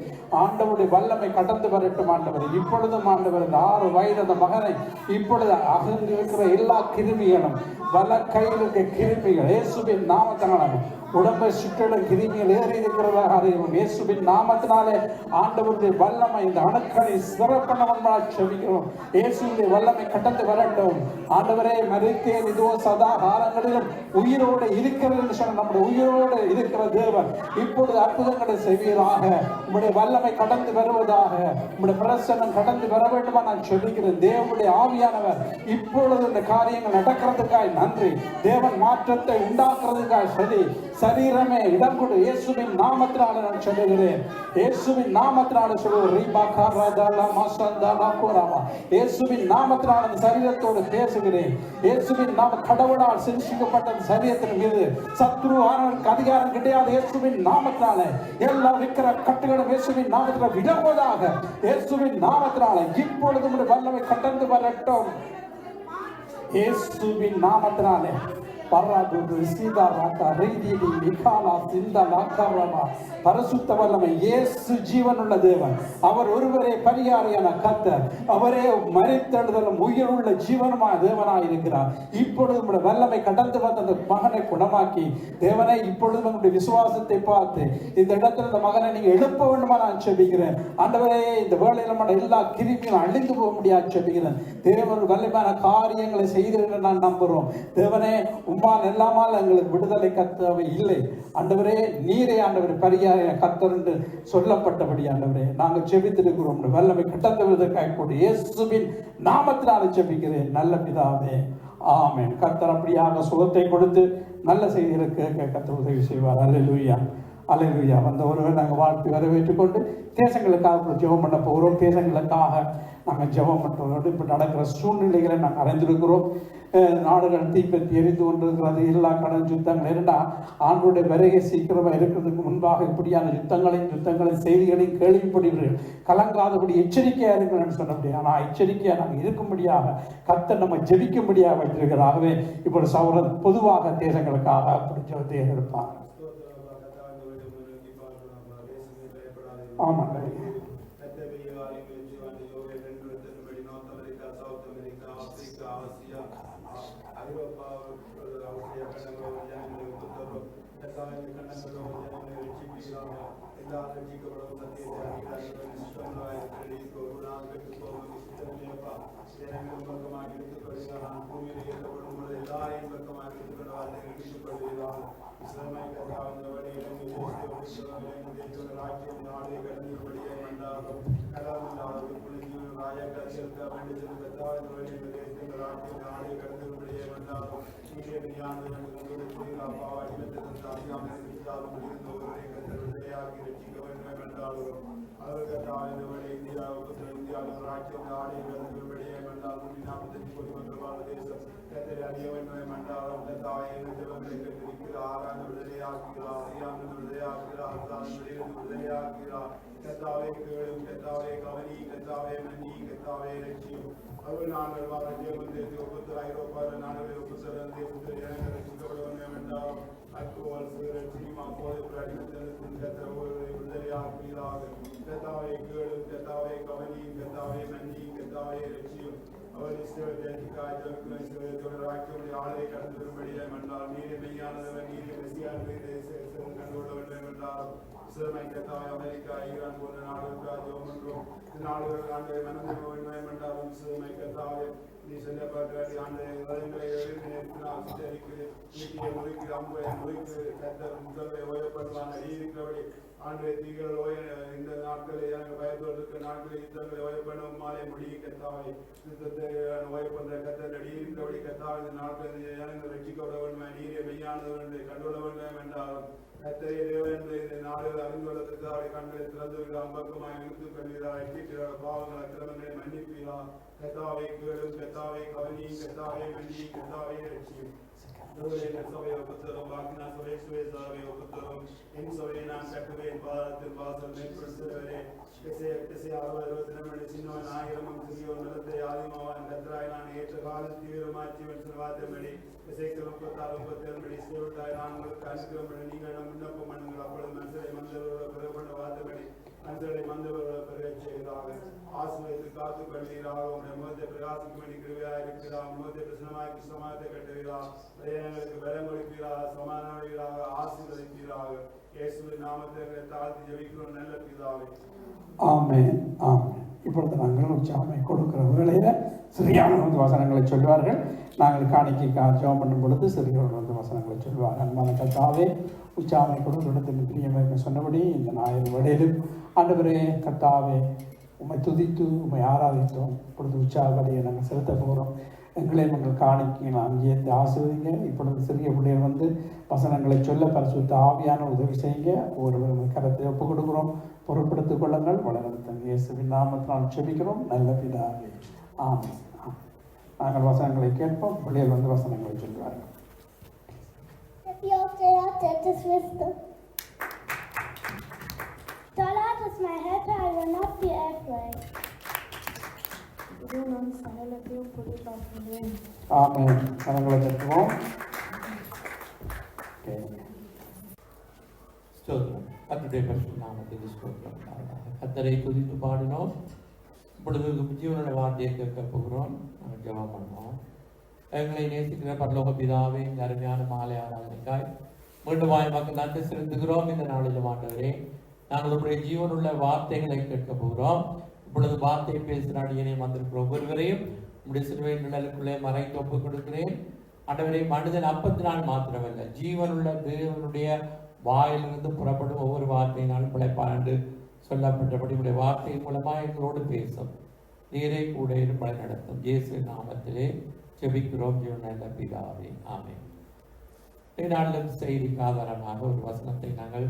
[SPEAKER 1] ஆண்டவருடைய வல்லமை கடந்து வரட்டும். ஆண்டவர் இப்பொழுதும் ஆண்டவர் இந்த 6 வயது அந்த மகனை இப்பொழுது அகன்று இருக்கிற எல்லா கிருமிகளும், வல கையில் இருக்க கிருமிகள் இயேசுவின் நாமத்தினால உடம்பை சுற்றிலும் கிருமிகள் ஏறி இருக்கிறதாக அறிவோம். இயேசுவின் நாமத்தினாலே ஆண்டவருடைய வல்லமை இந்த அணுக்களை சிறப்பண்ணவன்பால் செபிக்கிறோம். இயேசுடைய வல்லமை கடந்து வரட்டும். ஆண்டவரே, மரித்தேன், இதோ சதா காலங்களிலும் உயிரோடு இருக்கிறது என்று சொன்ன நம்முடைய உயிரோடு இருக்கிற தேவன் இப்பொழுது அற்புதங்களை செய்வீராக. உங்களுடைய வல்லமை கடந்து வருவதாக, உங்களுடைய பிரசன்னம் கடந்து வர வேண்டுமா நான் சொல்லிக்கிறேன். தேவனுடைய ஆவியானவர் இப்பொழுது இந்த காரியங்கள் நடக்கிறதுக்காய் நன்றி. தேவன் மாற்றத்தை உண்டாக்குறதுக்காய் சரி. சரீரமே இடம் கொடு, இயேசுவின் நாமத்தினால நான் சொல்லுகிறேன். இயேசுவின் நாமத்தினால சொல்லுகிறேன். இயேசுவின் நாமத்தினால அந்த சரீரத்தோடு பேசுகிறேன். இயேசுவின் நாம கடவுளால் சிருஷ்டிக்கப்பட்ட சரீரத்தின் மீது சத்ரு ஆனவனுக்கு அதிகாரம் கிடையாது. இயேசுவின் நாமத்தினால எல்லா விக்கிர கட்டுகளும் இயேசுவின் நாமத்தினால் விலகுவதாக. இயேசுவின் நாமத்தினால இப்பொழுது வல்லமை கடந்து வரட்டும். இயேசுவின் நாமத்தினாலே பராது சீதா ராக்கா ரீதி மிகாலா சிந்தா லாக்காரமா பரிசுத்த வல்லமை இயேசு ஜீவனுள்ள தேவன். அவர் ஒருவரே பரிகாரியான கர்த்தர். அவரே மரித்தெழுதலும் உயிருள்ள ஜீவனுமான தேவனாய் இருக்கிறார். இப்பொழுது உங்களுடைய வல்லமை கடந்து வந்த அந்த மகனை குணமாக்கி தேவனை இப்பொழுது உங்களுடைய விசுவாசத்தை பார்த்து இந்த இடத்துல இந்த மகனை நீங்க எழுப்ப வேண்டுமா நான் செபிக்கிறேன். ஆண்டவரே இந்த வேளையில எல்லா கிருமியும் அழிந்து போக முடியாது செபிக்கிறேன். தேவன் வல்லமையான காரியங்களை செய்கிறேன் நான் நம்புறோம். தேவனே உம்மால் எல்லாமால் எங்களுக்கு விடுதலை கர்த்தவை இல்லை. ஆண்டவரே நீரே ஆண்டவரே பரிகார கர்த்தர் என்று சொல்லப்பட்டபடி ஆண்டவரே நாங்கள் ஜெபித்திருக்கிறோம். வல்லமை கடந்துவதற்காக கூட இயேசுவின் நாமத்தினால ஜெபிக்கிறேன் நல்ல பிதாவே, ஆமென். கர்த்தர் அப்படியாக சுகத்தை கொடுத்து நல்ல செய்திகளுக்கு கர்த்தர் உதவி செய்வார். அல்லேலூயா, அல்லேலூயா. வந்த ஒருவர் நாங்கள் வாழ்த்து வரவேற்றுக் கொண்டு தேசங்களுக்காக ஜெபம் பண்ண போகிறோம். தேசங்களுக்காக நாங்கள் ஜெபம் பண்ணுறதோடு இப்போ நடக்கிற சூழ்நிலைகளை நாங்கள் அறிந்திருக்கிறோம். நாடுகள் தீப்பற்றி எரிந்து கொண்டிருக்கிறது. எல்லா கடன் யுத்தங்கள் இரண்டா ஆண்டுடைய வருகை சீக்கிரமாக இருக்கிறதுக்கு முன்பாக இப்படியான யுத்தங்களின் செய்திகளையும் கேள்விப்படுகிறீர்கள். கலங்காதபடி எச்சரிக்கையாக இருக்கிறேன்னு சொல்ல முடியாது. ஆனால் எச்சரிக்கையாக நாங்கள் இருக்கும்படியாக கர்த்தர் நம்ம ஜெபிக்கும்படியாக வைத்திருக்கிறாகவே இப்படி சௌரன் பொதுவாக தேசங்களுக்காக அப்படி ஜெபத்தை எடுப்பாங்க. ஆமாம்,
[SPEAKER 4] அமெரிக்கா, ஈரான் போன்ற நாடுகளுக்காக நாடுகள் ஆண்டு மனதில் சிறுமைக்கத்தாவே நீ செல்லப்பட்ட ஆண்டு விதங்களை முறைக்கு அம்பை முறைக்கு முதல்ல ஓயப்படுவாங்க இருக்கிறபடி ஆண்டு தீகள் இந்த நாட்களில் எனக்கு பயப்படுவதற்கு நாட்களில் யுத்தங்களை ஓயப்படும் மாலை முடிய கத்தாவை யுத்தத்தை ஓயப்படுற கத்தல் அடி இருக்கிறபடி கத்தாவை இந்த நாட்களில் எனக்கு ரட்சிக்கப்பட வேண்டும். நீரை மெய்யானது என்று கண்டுவிட வேண்டும் என்றாலும் கத்தரை இந்த நாடுகள் அறிந்துள்ளதற்கு அவருடைய கண்களை திறந்து அம்பக்கமாய் இழுத்து கொள்கிறார். எட்டிக்கிறார் பாவங்கள் அக்கிரமங்களை மன்னிப்பீரார். கத்தாவை கேளும், கத்தாவை கவனி, கத்தாவை மன்னி, கத்தாவை ரட்சியும். சபையை ஒப்புத்தரும், வாக்கினா சபை சுவேசாவை ஒப்புத்தரும். என் சபையை நான் கட்டுவேன், பாதத்தில் வாசல் மேற்படுத்துவரே. சின்னவன் 1000 சிறியோன் நிலத்தை ஆதிமாவான் கத்தராய் நான் ஏற்ற காலம் தீவிரமாச்சிவன் சொல்வாத்தபடி இசைக்கு 36-37 படி சேவிட்டாய் நான் உங்களுக்கு அனுக்கிறபடி நீங்கள் விண்ணப்பம் பண்ணுங்கள். அப்பொழுது மனுஷரை மந்தவர்களோட பிறப்பட வாத்தபடி மனுஷரை மந்தவர்களோட பிறகு செய்கிறார்கள். ஆசிரியத்தை காத்துக் கொள்கிறார். உங்களுடைய முகத்தை பிரகாசிக்கும் வேண்டி கிருவியாக இருக்கிறார். முகத்தை பிரசனமாக்கி சமாதத்தை கட்டுகிறார். பிரயாணங்களுக்கு பலம் கொடுக்கிறார். சமாதானம் அடைகிறார். ஆசீர்வதிக்கிறார். இயேசுவின் நாமத்தை தாழ்த்தி ஜெபிக்கிறோம் நல்ல பிதாவே, ஆமென், ஆமென். இப்பொழுது நாங்கள் உச்சாமை கொடுக்கிற வேளையில சிறியானவர் வந்து வசனங்களை சொல்வார்கள். நாங்கள் காணிக்கைக்காக ஜெபம் பண்ணும் பொழுது சிறியவர்கள் வந்து வசனங்களை சொல்வார்கள். அன்பான கர்த்தாவே, உச்சாமை கொடுக்கிற பிரியமாக சொன்னபடி இந்த ஞாயிறு வேளையிலும் ஆண்டவரே கர்த்தாவே உம்மை துதித்து உம்மை ஆராதித்தோம். இப்பொழுது உற்சாகப்படியை நாங்கள் செலுத்த போகிறோம். எங்களை நாங்கள் காணிக்க அங்கேயே ஆசிர்வதிங்க. இப்பொழுது சிறிய பிள்ளைகள் வந்து வசனங்களை சொல்ல பரிசுத்த ஆவியான உதவி செய்யுங்க. ஒருவர் கரத்தை ஒப்புக் கொடுக்கிறோம். பொருட்படுத்திக் கொள்ளுங்கள். வளர்த்தங்க இயேசுவின் நாமத்தினால் செபிக்கிறோம் நல்ல பிதாவே, ஆமென். நாங்கள் வசனங்களை கேட்போம். பிள்ளைகள் வந்து வசனங்களை சொல்வார்கள்.
[SPEAKER 5] The Lord is my helper, I will not be afraid.
[SPEAKER 1] ஆமென். வசனங்களை கேட்போம்.
[SPEAKER 6] ஸ்தோத்திரம். கர்த்தருடைய பரிசுத்த நாமத்துக்கு ஸ்தோத்திரம். கர்த்தரை துதித்து பாடினோம். இப்பொழுது ஜீவனுடைய வார்த்தையை கேட்க போகிறோம். நாங்கள் ஜெபம் பண்ணுவோம். எங்களை நேசிக்கிற பரலோக பிதாவே, இந்த அருமையான மாலை ஆராதனைக்காய் மீண்டும் மக்கள் நன்றி செலுத்துகிறோம். இந்த நாளில் ஆண்டவரே, நாங்கள் உங்களுடைய ஜீவனுள்ள வார்த்தைகளை கேட்க போகிறோம். இப்பொழுது வார்த்தையை பேசுகிற அடியனை வந்திருக்கிற ஒவ்வொருவரையும் உங்களுடைய சிலுவை நிழலுக்குள்ளே மறைத்து ஒப்புக் கொடுக்கிறேன். ஆண்டவரே, மனிதன் அப்பத்தினால் மாத்திரமல்ல, ஜீவனுள்ள தேவனுடைய வாயிலிருந்து புறப்படும் ஒவ்வொரு வார்த்தையினாலும் பிழைப்பான் என்று சொல்லப்பட்டபடி உடைய வார்த்தையின் மூலமாக எங்களோடு பேசும். நீரை கூட இருப்பதை நடத்தும். இயேசு நாமத்திலே ஜெபிக்கிறோம் ஜீவனுள்ள பிதாவே, ஆமென். நாளிலும் செய்திக்கு ஆதாரமாக ஒரு வசனத்தை நாங்கள்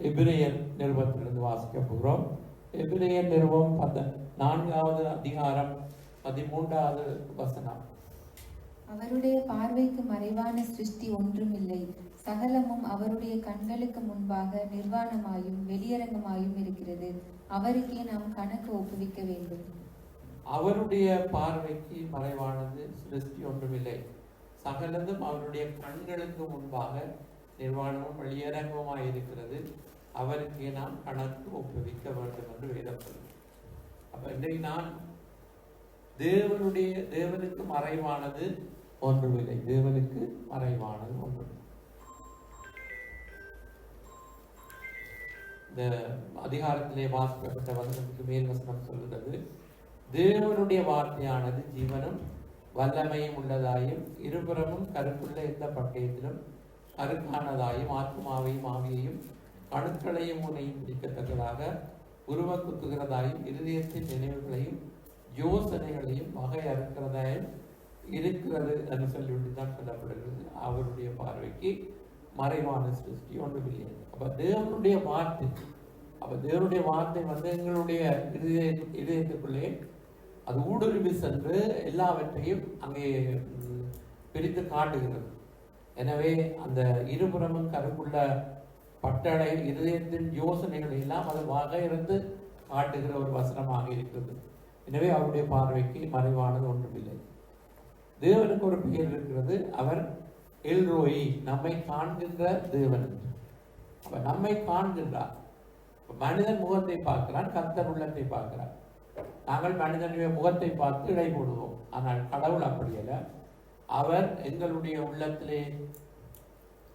[SPEAKER 6] எபிரேயர் நிருபத்திலிருந்து வாசிக்க போகிறோம். எபிரேயர் நிருபம் 4வது அதிகாரம் 13வது வசனம்.
[SPEAKER 7] அவருடைய பார்வைக்கு மறைவான சிருஷ்டி ஒன்றுமில்லை, சகலமும் அவருடைய கண்களுக்கு முன்பாக நிர்வாணமாயும் வெளியரங்கமாயும் இருக்கிறது. அவருக்கே நாம் கணக்கு ஒப்புவிக்க வேண்டும்.
[SPEAKER 6] அவருடைய பார்வைக்கு மறைவானது சிருஷ்டி ஒன்றுமில்லை, சகலதும் அவருடைய கண்களுக்கு முன்பாக நிர்வாணமும் வெளியரங்கமாய் இருக்கிறது. அவருக்கே நாம் கணக்கு ஒப்புவிக்க வேண்டும் என்று வேதம் சொல்லும். அப்ப இன்றைக்கு நான் தேவனுக்கு மறைவானது ஒன்றுமில்லை, தேவனுக்கு மறைவானது ஒன்றுமில்லை. இந்த அதிகாரத்திலே வாசிக்கப்பட்ட வசனத்துக்கு மேல் வசனம் சொல்கிறது, தேவனுடைய வார்த்தையானது ஜீவனும் வல்லமையும் உள்ளதாயும் இருபுறமும் கருப்புள்ள எந்த பட்டயத்திலும் கருக்கானதாயும் ஆத்மாவையும் ஆவியையும் கணுக்களையும் உன்னையும் பிடிக்கத்தக்கதாக உருவ குத்துகிறதாயும் இருதயத்தின் நினைவுகளையும் யோசனைகளையும் வகை அறுக்கிறதாயும் இருக்கிறது என்று சொல்லிவிட்டு தான் சொல்லப்படுகிறது. அவருடைய பார்வைக்கு மறைவான சிருஷ்டி ஒன்றுமில்லை. அப்ப தேவனுடைய வார்த்தை வந்து எங்களுடைய இதயத்துக்குள்ளே அது ஊடுருவி சென்று எல்லாவற்றையும் அங்கே பிரித்து காட்டுகிறது. எனவே அந்த இருபுறமும் கருப்புள்ள பட்டடை இருதயத்தின் யோசனைகள் எல்லாம் அது வகையிருந்து காட்டுகிற ஒரு வசனமாக இருக்கிறது. எனவே அவருடைய பார்வைக்கு மறைவானது ஒன்றுமில்லை. தேவனுக்கு ஒரு பெயர் இருக்கிறது, அவர் எல்ரோயி, நம்மை காண்கின்ற தேவன். அவர் நம்மை காண்கின்றார். மனிதன் முகத்தை பார்க்கிறான், கர்த்தர் உள்ளத்தை பார்க்கிறார். நாங்கள் மனிதனுடைய முகத்தை பார்த்து இடை போடுவோம், ஆனால் கடவுள் அப்படி அல்ல. அவர் எங்களுடைய உள்ளத்திலே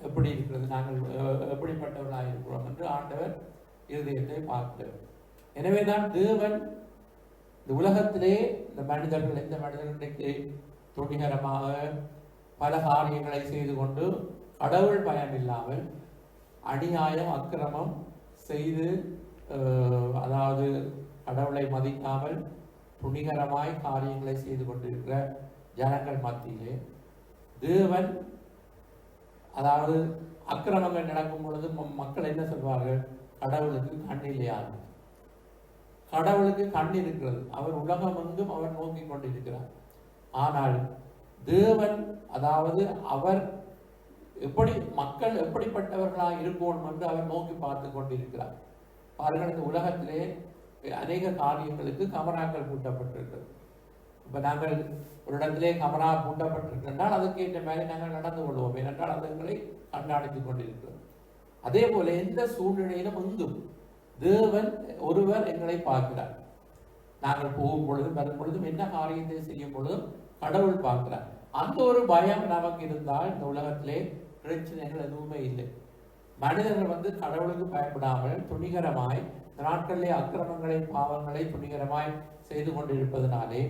[SPEAKER 6] எப்படி இருக்கிறது, நாங்கள் எப்படிப்பட்டவர்களாக இருக்கிறோம் என்று ஆண்டவர் இருதயத்தை பார்க்கிறார். எனவேதான் தேவன் இந்த உலகத்திலே இந்த மனிதர்களுக்கு துணிகரமாக பல காரியங்களை செய்து கொண்டு கடவுள் பயம் இல்லாமல் அநியாயம் அக்கிரமம் செய்து, அதாவது கடவுளை மதிக்காமல் துணிகரமாய் காரியங்களை செய்து கொண்டிருக்கிற ஜனங்கள் மத்தியிலே தேவன், அதாவது அக்கிரமங்கள் நடக்கும் பொழுது மக்கள் என்ன சொல்வார்கள், கடவுளுக்கு கண் இல்லையா? கடவுளுக்கு கண் இருக்கிறது, அவர் உலகம் எங்கும் அவர் நோக்கி கொண்டிருக்கிறார். ஆனால் தேவன், அதாவது அவர் மக்கள் எப்படிப்பட்டவர்களாக இருக்கணும் என்று அவர் நோக்கி பார்த்து கொண்டிருக்கிறார். பாருங்கள், இந்த உலகத்திலே அநேக காரியங்களுக்கு கமராக்கள் பூட்டப்பட்டிருக்கிறது. இப்ப நாங்கள் ஒரு இடத்திலே கமரா பூட்டப்பட்டிருக்கின்றால் அதற்கேற்ற மேலே நாங்கள் நடந்து கொள்வோம், ஏனென்றால் அது எங்களை கண்காணித்துக் கொண்டிருக்கிறோம். அதே போல எந்த சூழ்நிலையிலும் எங்கும் தேவன் ஒருவர் எங்களை பார்க்கிறார். நாங்கள் போகும் பொழுதும் வரும் பொழுதும் என்ன காரியத்தை செய்யும் பொழுதும் கடவுள் பார்க்கிறார். அந்த ஒரு பயம் நமக்கு இருந்தால் இந்த உலகத்திலே பிரச்சனைகள் எதுவுமே இல்லை. மனிதர்கள் கடவுளுக்கு பயப்படாமல் துணிகரமாய் நாட்களிலே அக்கிரமங்களை பாவங்களை துணிகரமாய் செய்து கொண்டிருப்பதனாலே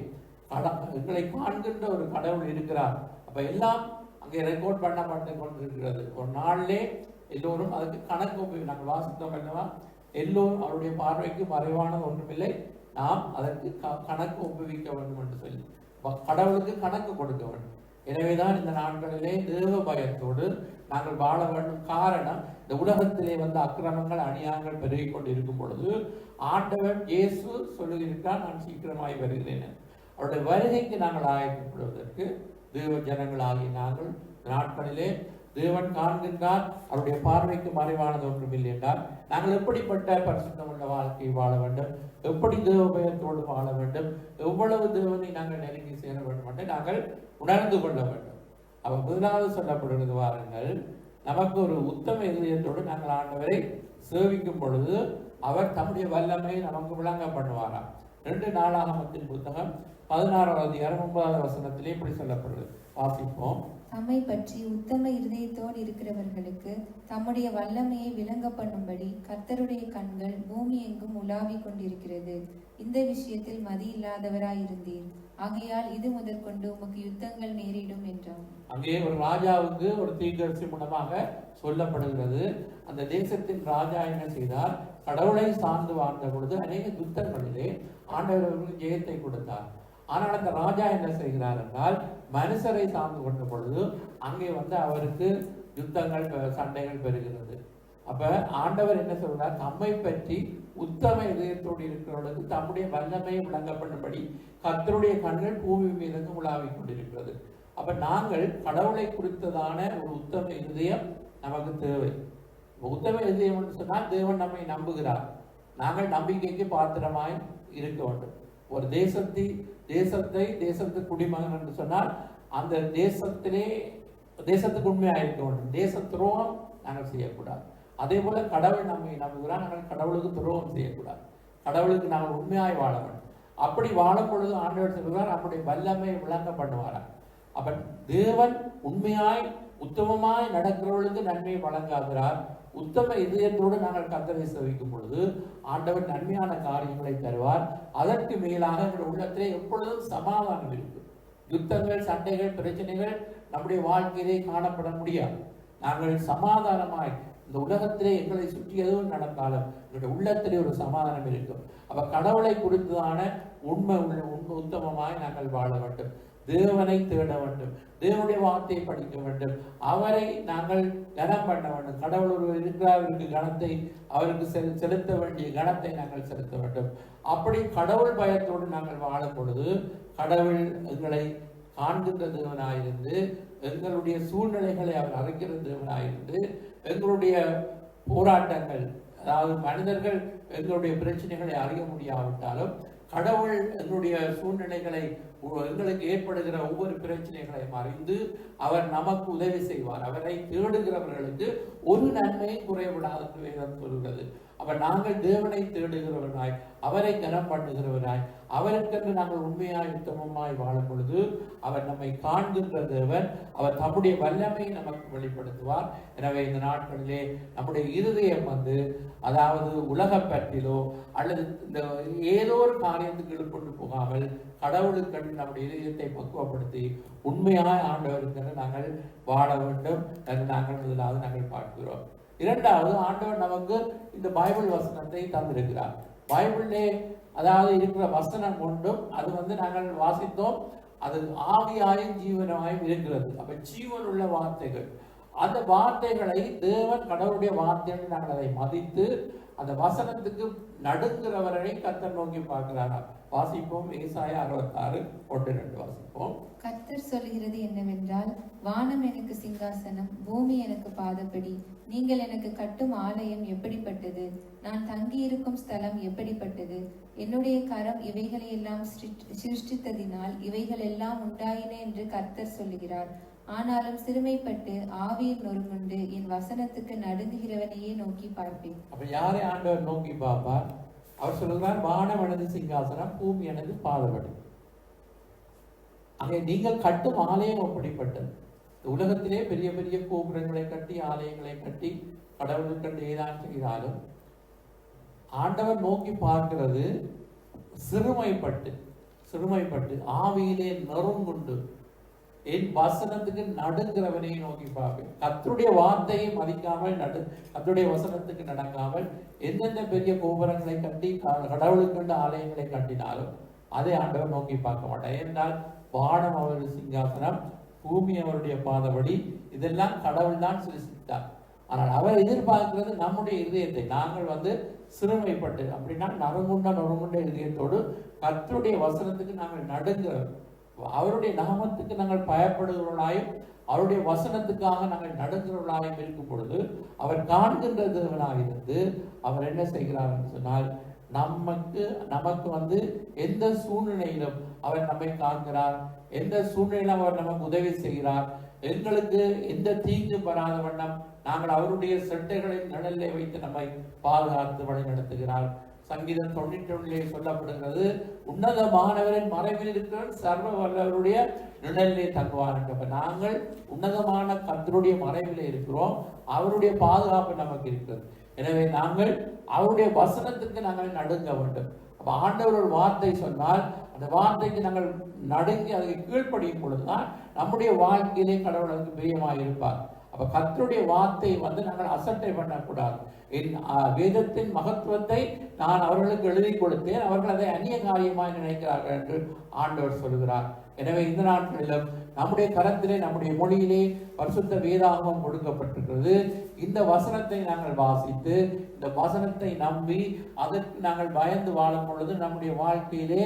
[SPEAKER 6] எங்களை காண்கின்ற ஒரு கடவுள் இருக்கிறார். அப்ப எல்லாம் அங்கே ரெக்கார்ட் பண்ணப்பட்டு கொண்டிருக்கிறது. ஒரு நாளிலே எல்லோரும் அதுக்கு கணக்கு நாங்கள் வாசித்தோம் அல்லவா, எல்லோரும் அவருடைய பார்வைக்கு மறைவானது ஒன்றுமில்லை, நாம் அதற்கு கணக்கு ஒப்புவிக்க வேண்டும் என்று சொல்லி கடவுளுக்கு கணக்கு கொடுக்க வேண்டும். எனவேதான் இந்த நாட்களிலே தேவ பயத்தோடு நாங்கள் வாழ வேண்டும். காரணம், இந்த உலகத்திலே அக்கிரமங்கள் அநியாயங்கள் பெருகிக் கொண்டு இருக்கும் பொழுது ஆண்டவர் இயேசு சொல்லுகிறார், நான் சீக்கிரமாய் வருகிறேன். அவருடைய வருகைக்கு நாங்கள் ஆயத்தப்படுவதற்கு தேவ ஜனங்களாகி நாங்கள் நாட்களிலே தேவன் காண்கின்றார், அவருடைய பார்வைக்கு மறைவானது ஒன்றுமில்லை என்றால் நாங்கள் எப்படிப்பட்ட பரிசுத்தம் உள்ள வாழ்க்கையை வாழ வேண்டும், எப்படி தேவ பயத்தோடு வாழ வேண்டும், எவ்வளவு தேவனை நாங்கள் நெருங்கி சேர வேண்டும் என்று நாங்கள் உணர்ந்து கொள்ள வேண்டும். அவ முதலாவது சொல்லப்படுகிறது, வாருங்கள் நமக்கு ஒரு உத்தம இதயத்தோடு நாங்கள் ஆண்டவரை சேவிக்கும் பொழுது அவர் தம்முடைய வல்லமை நமக்கு விளங்க பண்ணுவாராம். 2 நாளாகமத்தின் புத்தகம் 16வது அதிகாரம் 9வது வசனத்திலே இப்படி சொல்லப்படுது. வாசிப்போம்.
[SPEAKER 7] தம்மை பற்றி உத்தம இருதயத்தோடு இருக்கிறவர்களுக்கு தம்முடைய வல்லமையை விளங்க பண்ணும்படி கர்த்தருடைய கண்கள் பூமி எங்கும் உலாவிக் கொண்டிருக்கிறது. இந்த விஷயத்தில் மதி இல்லாதவராயிருந்தீர், ஆகையால் இது முதற்கொண்டு உமக்கு யுத்தங்கள் நேரிடும் என்றார். அங்கே
[SPEAKER 6] ஒரு ராஜாவுக்கு ஒரு தீர்க்கதரிசி மூலமாக சொல்லப்படுகிறது. அந்த தேசத்தின் ராஜா என்ன செய்தார்? கடவுளை சார்ந்து வாழ்ந்த பொழுது அநேக யுத்தங்களிலே ஆண்டவர்களுக்கு ஜெயத்தை கொடுத்தார். ஆனால் அந்த ராஜா என்ன செய்கிறார் என்றால், மனுஷரை சார்ந்து கொண்ட பொழுது அங்கே அவருக்கு யுத்தங்கள் சண்டைகள் பெறுகிறது. அப்ப ஆண்டவர் என்ன சொல்றார்? தம்மை பற்றி உத்தம இதயத்தோடு இருக்கிறவர்களுக்கு தம்முடைய வல்லமையை விளங்கப்படும்படி கர்த்தருடைய கண்கள் பூமி மீது உலாவிக் கொண்டிருக்கிறது. அப்ப நாங்கள் கடவுளை குறித்ததான ஒரு உத்தம இதயம் நமக்கு தேவை. உத்தம இதயம் என்று சொன்னால் தேவன் நம்மை நம்புகிறார். நாங்கள் நம்பிக்கைக்கு பாத்திரமாய் இருக்க வேண்டும். ஒரு தேசத்து குடிமகன் என்று சொன்னால் அந்த தேசத்துக்கு உண்மையாக இருக்க வேண்டும். தேச துரோகம் நாங்கள் செய்யக்கூடாது. அதே போல கடவுள் நம்மை நம்புகிறார், நாங்கள் கடவுளுக்கு துரோகம் செய்யக்கூடாது. கடவுளுக்கு நாங்கள் உண்மையாய் வாழ வேண்டும். அப்படி வாழும் பொழுது ஆண்டவர் சொல்கிறார், அப்படி வல்லமை விளங்க பண்ணுவாராம். அப்ப தேவன் உண்மையாய் உத்தமமாய் நடக்கிறவர்களுக்கு நன்மையை வழங்காகிறார். உத்தம இதயத்தோடு நாங்கள் கர்த்தரை சேவிக்கும் பொழுது ஆண்டவர் நன்மையான காரியங்களை தருவார். அதற்கு மேலாக எங்கள் உள்ளத்திலே எப்பொழுதும் சமாதானம் இருக்கு. யுத்தங்கள், சண்டைகள், பிரச்சனைகள் நம்முடைய வாழ்க்கையிலே காணப்பட முடியாது. நாங்கள் சமாதானமாய் இந்த உலகத்திலே எங்களை சுற்றி எதுவும் நடந்தாலும் எங்களுடைய உள்ளத்திலே ஒரு சமாதானம் இருக்கும். அப்ப கடவுளை குறித்ததான உண்மை உத்தமமாய் நாங்கள் வாழ வேண்டும். தேவனை தேட வேண்டும். தேவனுடைய வார்த்தையை படிக்க வேண்டும். அவரை நாங்கள் கனம் பண்ண வேண்டும். கடவுள் ஒருவர் இருக்கிறாருக்கு கனத்தை அவருக்கு செலுத்த வேண்டிய கனத்தை நாங்கள் செலுத்த வேண்டும். அப்படி கடவுள் பயத்தோடு நாங்கள் வாழும் பொழுது கடவுள் எங்களை காண்கின்ற தேவனாயிருந்து, எங்களுடைய சூழ்நிலைகளை அவர் அறிக்கிற தேவனாயிருந்து, எங்களுடைய போராட்டங்கள், அதாவது மனிதர்கள் எங்களுடைய பிரச்சனைகளை அறிய முடியாவிட்டாலும் கடவுள் எங்களுடைய சூழ்நிலைகளை, எங்களுக்கு ஏற்படுகிற ஒவ்வொரு பிரச்சனைகளையும் அறிந்து அவர் நமக்கு உதவி செய்வார். அவரை தேடுகிறவர்களுக்கு ஒரு நன்மையும் குறைவிடாது வேதம் சொல்கிறது. அப்ப நாங்கள் தேவனை தேடுகிறவராய், அவரை கனம் பண்ணுகிறவராய், அவருக்கென்று நாங்கள் உண்மையாய் உத்தமமாய் வாழும் பொழுது அவர் நம்மை காண்கின்ற தேவன். அவர் தம்முடைய வல்லமையை நமக்கு வெளிப்படுத்துவார். எனவே இந்த நாட்களிலே நம்முடைய இருதயம் அதாவது உலக பற்றிலோ அல்லது இந்த ஏதோ ஒரு காரியத்துக்கு இழுக்கொண்டு போகாமல் கடவுளுக்கு நம்முடைய இதயத்தை பக்குவப்படுத்தி உண்மையாய் ஆண்டவருக்கு நாங்கள் வாழ வேண்டும் என்று நாங்கள் முதலாவது நாங்கள் பார்க்கிறோம். இரண்டாவது, ஆண்டவர் நமக்கு இந்த பைபிள் வசனத்தை தந்திருக்கிறார். பைபிளிலே அதாவது இருக்கிற வசனம் கொண்டும் அது நாங்கள் வாசித்தோம். அது ஆவியாயும் ஜீவனாயும் இருக்கிறது. அப்ப ஜீவன் உள்ள வார்த்தைகள், அந்த வார்த்தைகளை தேவன் கடவுளுடைய வார்த்தைகளை நாங்கள் அதை மதித்து அந்த வசனத்துக்கு நடுங்கிறவரை கர்த்தர் நோக்கி பார்க்கிறாரா. வாசிப்போம். ஏசாயா 66:1-2 வாசிப்போம்.
[SPEAKER 7] கர்த்தர் சொல்கிறது என்னவென்றால், வானம் எனக்கு சிங்காசனம், பூமி எனக்கு பாதப்படி. நீங்கள் எனக்கு கட்டும் ஆலயம் எப்படிப்பட்டது? நான் தங்கியிருக்கும் ஸ்தலம் எப்படிப்பட்டது? என்னுடைய கரம் இவைகளை எல்லாம் சிருஷ்டித்ததினால் இவைகள் எல்லாம் உண்டாயின என்று கர்த்தர் சொல்லுகிறார். ஆனாலும் சிறுமைப்பட்டு ஆவியில் நொறுங்குண்டு என் வசனத்துக்கு நடுங்குகிறவனையே நோக்கி பார்ப்பேன்.
[SPEAKER 6] அப்ப யாரை ஆண்டவர் நோக்கி பார்ப்பார்? அவர் சொல்லுகிறார், வானம் எனது சிங்காசனம், பூமி எனது பாதப்படி. அங்கே நீங்கள் கட்டும் ஆலயம் அப்படிப்பட்டது. உலகத்திலே பெரிய பெரிய கோபுரங்களை கட்டி, ஆலயங்களை கட்டி கடவுளுக்கு ஏதான் செய்தாலும் ஆண்டவர் நோக்கி பார்க்கிறது சிறுமைப்பட்டு ஆவியிலே நொறுங்குண்டு என் வசனத்துக்கு நடுங்கிறவனை நோக்கி பார்ப்பேன். கர்த்தருடைய வார்த்தையை மதிக்காமல் கர்த்தருடைய வசனத்துக்கு நடக்காமல் எந்தெந்த பெரிய கோபுரங்களை கட்டி கடவுளுக்கு ஆலயங்களை கட்டினாலும் அதை ஆண்டவர் நோக்கி பார்க்க மாட்டார். ஏனென்றால் வானம் அவருடைய சிங்காசனம், பூமி அவருடைய பாதபடி. இதெல்லாம் கடவுள் தான் சிருஷ்டித்தார். ஆனால் அவர் எதிர்பார்க்கிறது நம்முடைய இதயத்தை. நாங்கள் சிறுமைப்பட்டு, அப்படின்னா நறுங்குண்ட இதயத்தோடு கர்த்தருடைய வசனத்துக்கு நாங்கள் நடுங்கிறோம். அவருடைய நாமத்துக்கு நாங்கள் பயப்படுகிறவர்களாயும் அவருடைய வசனத்துக்காக நாங்கள் நடுங்கிறவர்களாயும் இருக்கும் பொழுது அவர் காண்கின்ற தேவனாயிருந்து அவர் என்ன செய்கிறார் என்று சொன்னால், நமக்கு எந்த சூழ்நிலையிலும் அவர் நம்மை காண்கிறார், எந்த சூழ்நிலையிலும் அவர் நமக்கு உதவி செய்கிறார், எங்களுக்கு எந்த தீங்கும் வராத வண்ணம் நாங்கள் அவருடைய செட்டைகளின் நிழலை வைத்து நம்மை பாதுகாத்து வழி நடத்துகிறார். சங்கீதம் 91 சொல்லப்படுகிறது, உன்னதமானவரின் மறைவில் இருக்கிற சர்வ வல்லவருடைய நிழலிலே தங்குவார் என்ற. நாங்கள் உன்னதமான கர்த்தருடைய மறைவிலே இருக்கிறோம், அவருடைய பாதுகாப்பு நமக்கு இருக்கிறது. எனவே நாங்கள் அவருடைய வசனத்துக்கு நாங்கள் நடுங்க வேண்டும். அப்ப ஆண்டவர் ஒரு வார்த்தை சொன்னால் அந்த வார்த்தைக்கு நாங்கள் நடுங்கி அதை கீழ்ப்படியும் பொழுதுதான் நம்முடைய வாழ்க்கையிலே கடவுளுக்கு பிரியமாக இருப்பார். அப்ப கர்த்தருடைய வார்த்தை நாங்கள் அசட்டை பண்ணக்கூடாது. என் வேதத்தின் மகத்துவத்தை நான் அவர்களுக்கு எழுதி கொடுத்தேன், அவர்கள் அதை அந்நிய காரியமாய் நினைக்கிறார்கள் என்று ஆண்டவர் சொல்கிறார். எனவே இந்த நாட்களிலும் நம்முடைய கரத்திலே நம்முடைய மொழியிலே பரிசுத்த வேதாகமம் கொடுக்கப்பட்டிருக்கிறது. இந்த வசனத்தை நாங்கள் வாசித்து இந்த வசனத்தை நம்பி அதற்கு நாங்கள் பயந்து வாழும் பொழுது நம்முடைய வாழ்க்கையிலே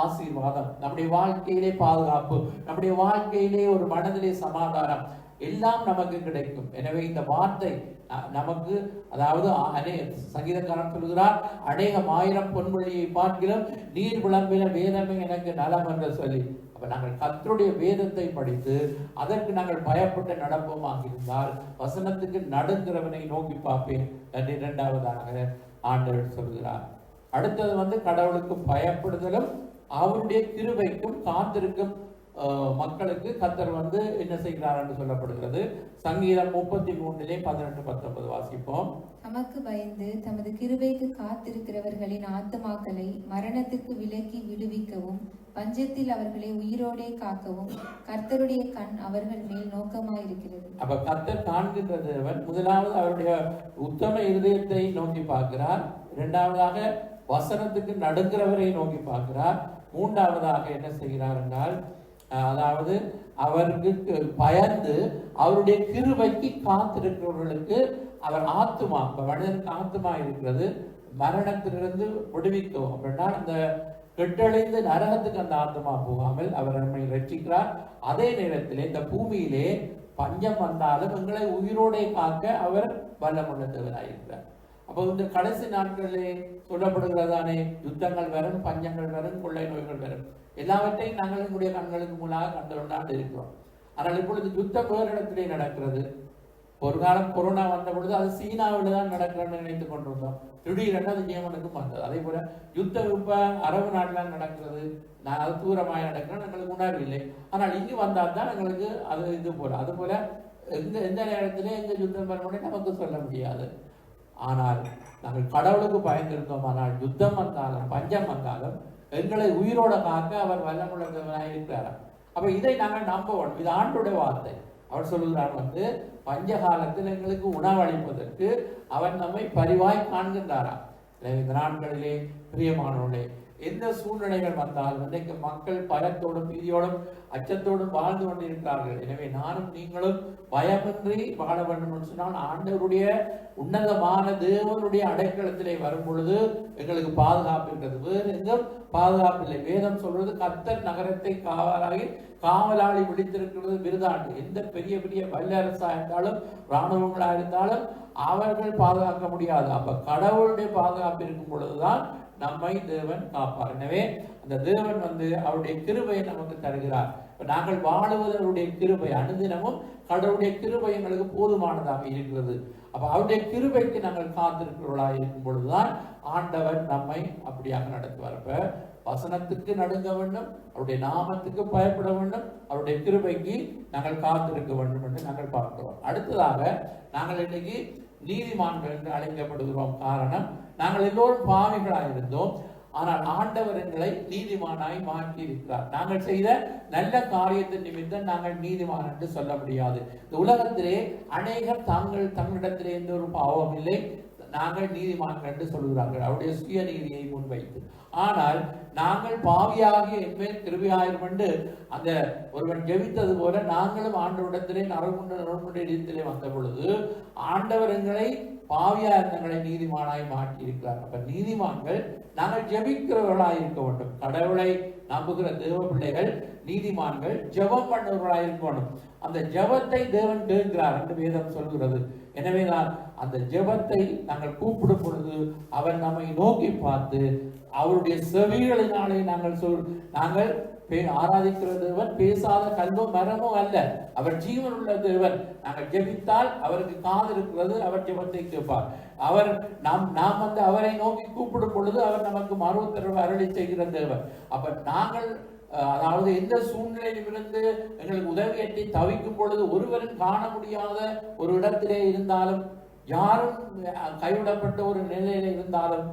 [SPEAKER 6] ஆசீர்வாதம், நம்முடைய வாழ்க்கையிலே பாதுகாப்பு, நம்முடைய வாழ்க்கையிலே ஒரு மனதிலே சமாதானம் எல்லாம் நமக்கு கிடைக்கும். எனவே இந்த வார்த்தை நமக்கு, அதாவது சங்கீதக்காரன் சொல்கிறார், அநேகம் 1000 பொன்வெள்ளியை பார்க்கிலும் நீர் விளம்பின வேதமே எனக்கு நலம் என்று சொல்லி. அப்ப நாங்கள் கர்த்தருடைய வேதத்தை படித்து அதற்கு நாங்கள் பயப்பட்டு நடப்போமாக இருந்தால் வசனத்துக்கு நடுங்கிறவனை நோக்கி பார்ப்பேன் என்று 2வதாக ஆண்டவர் சொல்கிறார். அடுத்தது கடவுளுக்கு பயப்படுதலும் அவருடைய கிருபைக்கும் காத்திருக்கும் மக்களுக்கு கர்த்தர் என்ன செய்கிறார் என்று சொல்லப்படுகிறது. சங்கீதம் 33 18 19 வாசிப்போம்.
[SPEAKER 7] தமக்கு பயந்து தமது கிருபைக்கு காத்திருக்கிறவர்களின் ஆத்துமாக்களை மரணத்துக்கு விலக்கி விடுவிக்கவும் பஞ்சத்தில் அவர்களை உயிரோடே காக்கவும் கர்த்தருடைய கண் அவர்கள் மேல் நோக்கமாயிருக்கிறது. அப்ப
[SPEAKER 6] கர்த்தர் காண்கின்ற தேவன் முதலாவது அவருடைய உத்தம இருதயத்தை நோக்கி பார்க்கிறார், இரண்டாவதாக வசனத்துக்கு நடுங்கிறவரை நோக்கி பார்க்கிறார், மூன்றாவதாக என்ன செய்கிறார் என்றால், அதாவது அவருக்கு பயந்து அவருடைய கிருபைக்கு காத்திருக்கிறவர்களுக்கு அவர் ஆத்துமா, மனிதனுக்கு ஆத்துமா இருக்கிறது, மரணத்திலிருந்து விடுவிக்கவும் அப்படின்னா அந்த கெட்டழிந்து நரகத்துக்கு அந்த ஆத்துமா போகாமல் அவர் நம்மை ரட்சிக்கிறார். அதே நேரத்தில் இந்த பூமியிலே பஞ்சம் வந்தாலும் எங்களை உயிரோட காக்க அவர் வல்லமுள்ள தேவனாயிருக்கிறார். அப்போ இந்த கடைசி நாட்களிலே சொல்லப்படுகிறதானே, யுத்தங்கள் வரும், பஞ்சங்கள் வரும், கொள்ளை நோய்கள் வரும், எல்லாவற்றையும் நாங்கள் எங்களுடைய கண்களுக்கு முன்னாக கண்டு இருக்கிறோம். ஆனால் இப்பொழுது யுத்தம் வேறு இடத்திலே நடக்கிறது. ஒரு காலம் கொரோனா வந்த பொழுது அது சீனாவில் தான் நடக்கிறன்னு நினைத்து கொண்டிருந்தோம். திடீரென்று அது ஜேமனுக்கும் வந்தது. அதே போல யுத்தம் இப்ப அரபு நாட்டில் நடக்கிறது, நான் அது தூரமாய் நடக்கிறேன்னு எங்களுக்கு உணர்வில்லை. ஆனால் இங்கு வந்தால் தான் எங்களுக்கு அது இது போல. அது போல எந்த நேரத்திலே எங்க யுத்தம் வரணும்னு நமக்கு சொல்ல முடியாது. ஆனால் நாங்கள் கடவுளுக்கு பயந்திருந்தோம். ஆனால் யுத்தம் வந்தாலும் பஞ்சம் வந்தாலும் எங்களை உயிரோட காக்க அவர் வல்லமுள்ளவராக இருக்கிறார். அப்ப இதை நாங்கள் நம்பணும். இது ஆண்டுடைய வார்த்தை. அவர் சொல்லுகிறார், பஞ்ச காலத்தில் எங்களுக்கு உணவளிப்பதற்கு அவர் நம்மை பரிவாய் காண்கின்றாராம். இந்த நாட்களிலே பிரியமானவர்களே, எந்த சூழ்நிலைகள் வந்தாலும் இன்றைக்கு மக்கள் பயத்தோடும் பீதியோடும் அச்சத்தோடும் வாழ்ந்து கொண்டிருக்கிறார்கள். எனவே நானும் நீங்களும் பயமின்றி வாழ வேண்டும் என்று சொன்னால் ஆண்டவருடைய உன்னதமான தேவனுடைய அடைக்கலத்திலே வரும் பொழுது எங்களுக்கு பாதுகாப்பு இருக்கிறது. வேறு எங்கும் பாதுகாப்பு இல்லை. வேதம் சொல்றது கர்த்தர் நகரத்தை காவலாளி விழித்திருக்கிறது விருதாண்டு. எந்த பெரிய பெரிய வல்லரசா இருந்தாலும் இராணுவங்களா இருந்தாலும் அவர்கள் பாதுகாக்க முடியாது. அப்ப கடவுளுடைய பாதுகாப்பு இருக்கும் பொழுதுதான் நம்மை தேவன் காப்பார். எனவே அந்த தேவன் அவருடைய கிருபையை நமக்கு தருகிறார். நாங்கள் வாழுவது அவருடைய கிருபை, அனுதினமும் கடவுளுடைய கிருபை எங்களுக்கு போதுமானதாக இருக்கிறது. அப்ப அவருடைய கிருபைக்கு நாங்கள் காத்திருக்கிறவர்களாக இருக்கும் பொழுதுதான் ஆண்டவர் நம்மை அப்படியாக நடத்துவார். அப்ப வசனத்துக்கு நடுங்க வேண்டும், அவருடைய நாமத்துக்கு பயப்பட வேண்டும், அவருடைய கிருபைக்கு நாங்கள் காத்திருக்க வேண்டும் என்று நாங்கள் பார்க்கிறோம். அடுத்ததாக நாங்கள் இன்னைக்கு நீதிமான்கள் என்று அழைக்கப்படுகிறோம். காரணம், நாங்கள் எல்லோரும் பாவிகளாக இருந்தோம். ஆனால் ஆண்டவர் எங்களை நீதிமானாய் மாற்றி இருக்கிறார். நாங்கள் செய்த நல்ல காரியத்தின் நிமித்தம் நாங்கள் நீதிமான் என்று சொல்ல முடியாது. இந்த உலகத்திலே அநேகர் தங்களிடத்திலே எந்த ஒரு பாவம் இல்லை, நாங்கள் நீதிமான்கள் என்று சொல்கிறார்கள் அவருடைய சுயநீதியை முன்வைத்து. ஆனால் நாங்கள் பாவியாகிய என்மேல் கிருபையாயிரம் என்று அந்த ஒருவன் ஜெபித்தது போல நாங்களும் ஆண்டவரிடத்திலே நரகுண்ட இடத்திலே வந்த பொழுது ஆண்டவர் எங்களை பாவியா இருந்தங்களை நீதிமானாய் மாற்றி இருக்கிறார். அப்ப நீதிமான்கள் நாங்கள் ஜெபிக்கிறவர்களாய் இருக்க வேண்டும். கடவுளை நம்புகிற தேவ பிள்ளைகள் நீதிமான்கள் ஜெபம் பண்ணுவவர்களாய் இருக்க வேண்டும். அந்த ஜெபத்தை தேவன் கேட்கிறார் என்று வேதம் சொல்கிறது. எனவேதான் அந்த ஜெபத்தை நாங்கள் கூப்பிடும் பொழுது அவர் நம்மை நோக்கி பார்த்து அவருடைய செவிகளினாலே நாங்கள் ஆராதிக்கிற தேவன் பேசாத கல்லோ மரமோ அல்ல, அவர் ஜீவன் உள்ள தேவன். நாங்கள் ஜெபித்தால் அவருக்கு காது இருக்கிறது, அவர் ஜெபத்தை கேட்பார். அவர் நாம் வந்து அவரை நோக்கி கூப்பிடும் பொழுது அவர் நமக்கு மறுத்தரவு அருளி செய்கிற தேவன். அப்ப நாங்கள் அதாவது எந்த சூழ்நிலையிலும் இருந்து எங்களுக்கு உதவியற்றி தவிக்கும் பொழுது, ஒருவரும் காண முடியாத ஒரு இடத்திலே இருந்தாலும், யாரும் கைவிடப்பட்ட ஒரு நிலையில இருந்தாலும்,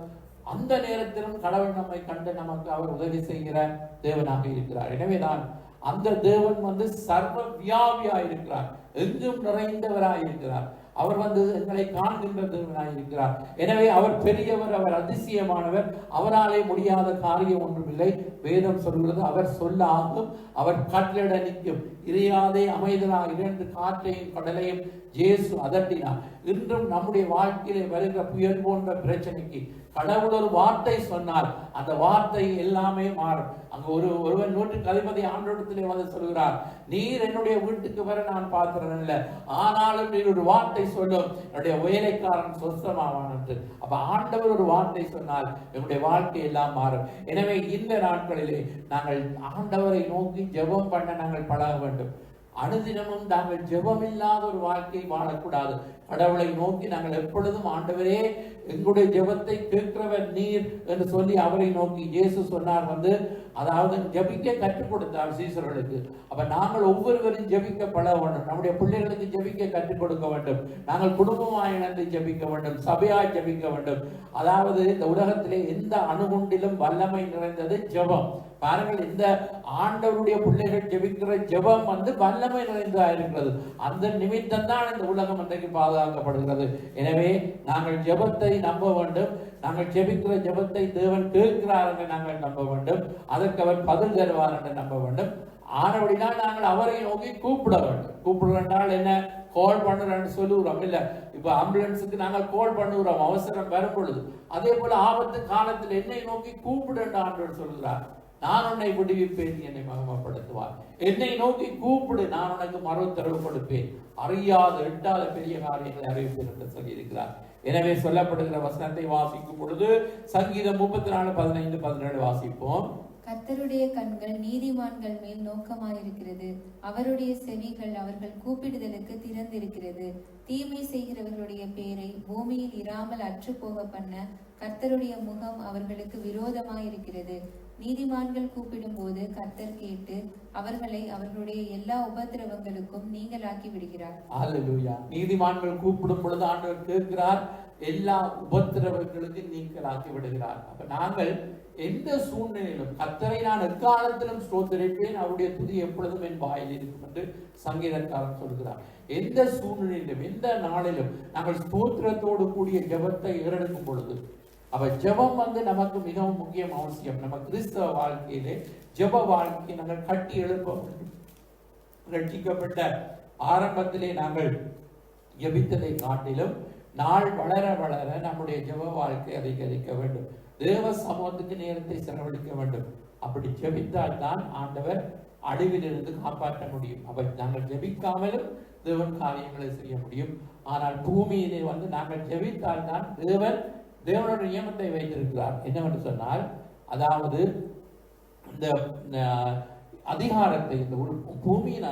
[SPEAKER 6] அந்த நேரத்திலும் கடவுள் நம்மை கண்டு நமக்கு அவர் உதவி செய்கிற தேவனாக இருக்கிறார். எனவேதான் அந்த தேவன் வந்து சர்வ வியாபியாய் இருக்கிறார், எங்கும் நிறைந்தவராய் இருக்கிறார். அவர் வந்து எங்களை காண்கின்ற தேவனாய் இருக்கிறார். எனவே அவர் பெரியவர், அவர் அதிசயமானவர், அவராலே முடியாத காரியம் ஒன்றுமில்லை. வேதம் சொல்கிறது, அவர் சொல்ல ஆகும், அவர் கட்டளை நிற்கும். இறையாதே அமைதலா இரண்டு காற்றையும் கடலையும் இயேசு அதட்டினார். இன்றும் நம்முடைய வாழ்க்கையிலே வருகிற புயல் போன்ற பிரச்சனைக்கு கடவுள் ஒரு வார்த்தை சொன்னால் அந்த வார்த்தை எல்லாமே மாறும். அங்க ஒருவன் 100 ஆண்டோடத்திலே வந்து சொல்கிறார், நீர் என்னுடைய வீட்டுக்கு வர நான் பார்க்கிறேன் இல்லை, ஆனாலும் நீர் ஒரு வார்த்தை சொல்லும், என்னுடைய வேலைக்காரன் சொஸ்தமாவான் என்று. அப்ப ஆண்டவர் ஒரு வார்த்தை சொன்னால் என்னுடைய வாழ்க்கை எல்லாம் மாறும். எனவே இந்த நாட்களிலே நாங்கள் ஆண்டவரை நோக்கி ஜெபம் பண்ண நாங்கள் பழக வேண்டும். அனுதினமும் நாங்கள் ஜெபம் இல்லாத ஒரு வாழ்க்கை வாழக்கூடாது. கடவுளை நோக்கி நாங்கள் எப்பொழுதும், ஆண்டவரே எங்களுடைய ஜெபத்தை கேட்கிறவர் நீர் என்று சொல்லி அவரை நோக்கி இயேசு சொன்னார் வந்து, அதாவது ஜெபிக்க கற்றுக் கொடுத்தார் சீசர்களுக்கு. அப்ப நாங்கள் ஒவ்வொருவரும் ஜெபிக்க பழக வேண்டும். நம்முடைய பிள்ளைகளுக்கு ஜெபிக்க கற்றுக் கொடுக்க வேண்டும். நாங்கள் குடும்பமாய் இணைந்து ஜெபிக்க வேண்டும், சபையாய் ஜெபிக்க வேண்டும். அதாவது இந்த உலகத்திலே எந்த அணுகுண்டிலும் வல்லமை நிறைந்தது ஜெபம். பாருங்கள், இந்த ஆண்டவருடைய பிள்ளைகள் ஜெபிக்கிற ஜெபம் வந்து வல்லமை நிறைந்ததா இருக்கிறது. அந்த நிமித்தம் தான் இந்த உலகம் இன்றைக்கு பாதுகாக்கப்படுகிறது. எனவே நாங்கள் ஜெபத்தை நம்ப வேண்டும். நாங்கள் ஜெபிக்கிற ஜெபத்தை தேவன் கேட்கிறார் என்று நாங்கள் நம்ப வேண்டும். அதற்கு அவர் பதில் தருவார் என்று நம்ப வேண்டும். ஆனபடினால் நாங்கள் அவரை நோக்கி கூப்பிட வேண்டும். கூப்பிடுறால் என்ன, கால் பண்ணுறேன்னு சொல்லுகிறோம் இல்ல. இப்ப ஆம்புலன்ஸுக்கு நாங்கள் கால் பண்ணுகிறோம் அவசரம் வரும் பொழுது. அதே போல ஆபத்து காலத்தில் என்னை நோக்கி கூப்பிடு என்று ஆண்டவர் சொல்கிறார். நான் உன்னை விடுவிப்பேன், என்னை மகிமைப்படுத்துவார். என்னை நோக்கி கூப்பிடு, நான் உனக்கு மறுத்தரவு கொடுப்பேன். அறியாத எட்டாத பெரிய காரியங்களை அறிவிப்பேன் என்று சொல்லி இருக்கிறார். எனவே சொல்லப்படுகிற வசனத்தை வாசிக்கும் பொழுது சங்கீதம் 34:15-17 வாசிப்போம்.
[SPEAKER 7] கர்த்தருடைய கண்கள் நீதிமான்கள் மேல் நோக்கமாயிருக்கிறது, அவருடைய செவிகள் அவர்கள் கூப்பிடுதலுக்கு திறந்திருக்கிறது. தீமை செய்கிறவர்களுடைய பேரை பூமியில் இராமல் அற்று போக பண்ண கர்த்தருடைய முகம் அவர்களுக்கு விரோதமாயிருக்கிறது. நீதிமான்கள் கூப்பிடும் போது கர்த்தர் கேட்டு அவர்களை அவர்களுடைய எல்லா உபத்திரவங்களுக்கும் நீங்களாக்கி விடுகிறார்.
[SPEAKER 6] அல்லேலூயா. நீதிமான்கள் கூப்பிடும் பொழுது ஆண்டவர் கேட்கிறார், எல்லா உபத்திரவங்களுக்கு நீங்களாக்கி விடுகிறார். அப்ப நாங்கள் எந்த சூழ்நிலையிலும் கர்த்தரை நான் எக்காலத்திலும் ஸ்தோத்திரிப்பேன், அவருடைய துதி எப்பொழுதும் என் வாயில் இருக்கும் என்று சங்கீதக்காரன் சொல்கிறார். எந்த சூழ்நிலையிலும் எந்த நாளிலும் நாங்கள் ஸ்தோத்திரத்தோடு கூடிய ஜெபத்தை ஏறெடுக்கும் பொழுது, அப்ப ஜெபம் வந்து நமக்கு மிகவும் முக்கியம், அவசியம். நம்ம கிறிஸ்தவ வாழ்க்கையிலே ஜெப வாழ்க்கையை நாங்கள் கட்டி எழுப்ப வேண்டும். ரட்சிக்கப்பட்ட ஆரம்பத்திலே நாங்கள் ஜெபித்ததை காட்டிலும் நாள் வளர வளர நம்முடைய ஜெப வாழ்க்கை அதிகரிக்க வேண்டும். தேவ சமூகத்துக்கு நேரத்தை செலவழிக்க வேண்டும். அப்படி ஜெபித்தால் தான் ஆண்டவர் அழிவிலிருந்து காப்பாற்ற முடியும். அப்ப நாங்கள் ஜெபிக்காமலும் தேவன் காரியங்களை செய்ய முடியும். ஆனால் பூமியிலே வந்து நாங்கள் ஜெபித்தால் தான் தேவனுடைய நியமத்தை வைத்திருக்கிறார். என்னவென்று சொன்னால், அதாவது இந்த அதிகாரத்தை, இந்த ஒரு பூமியின்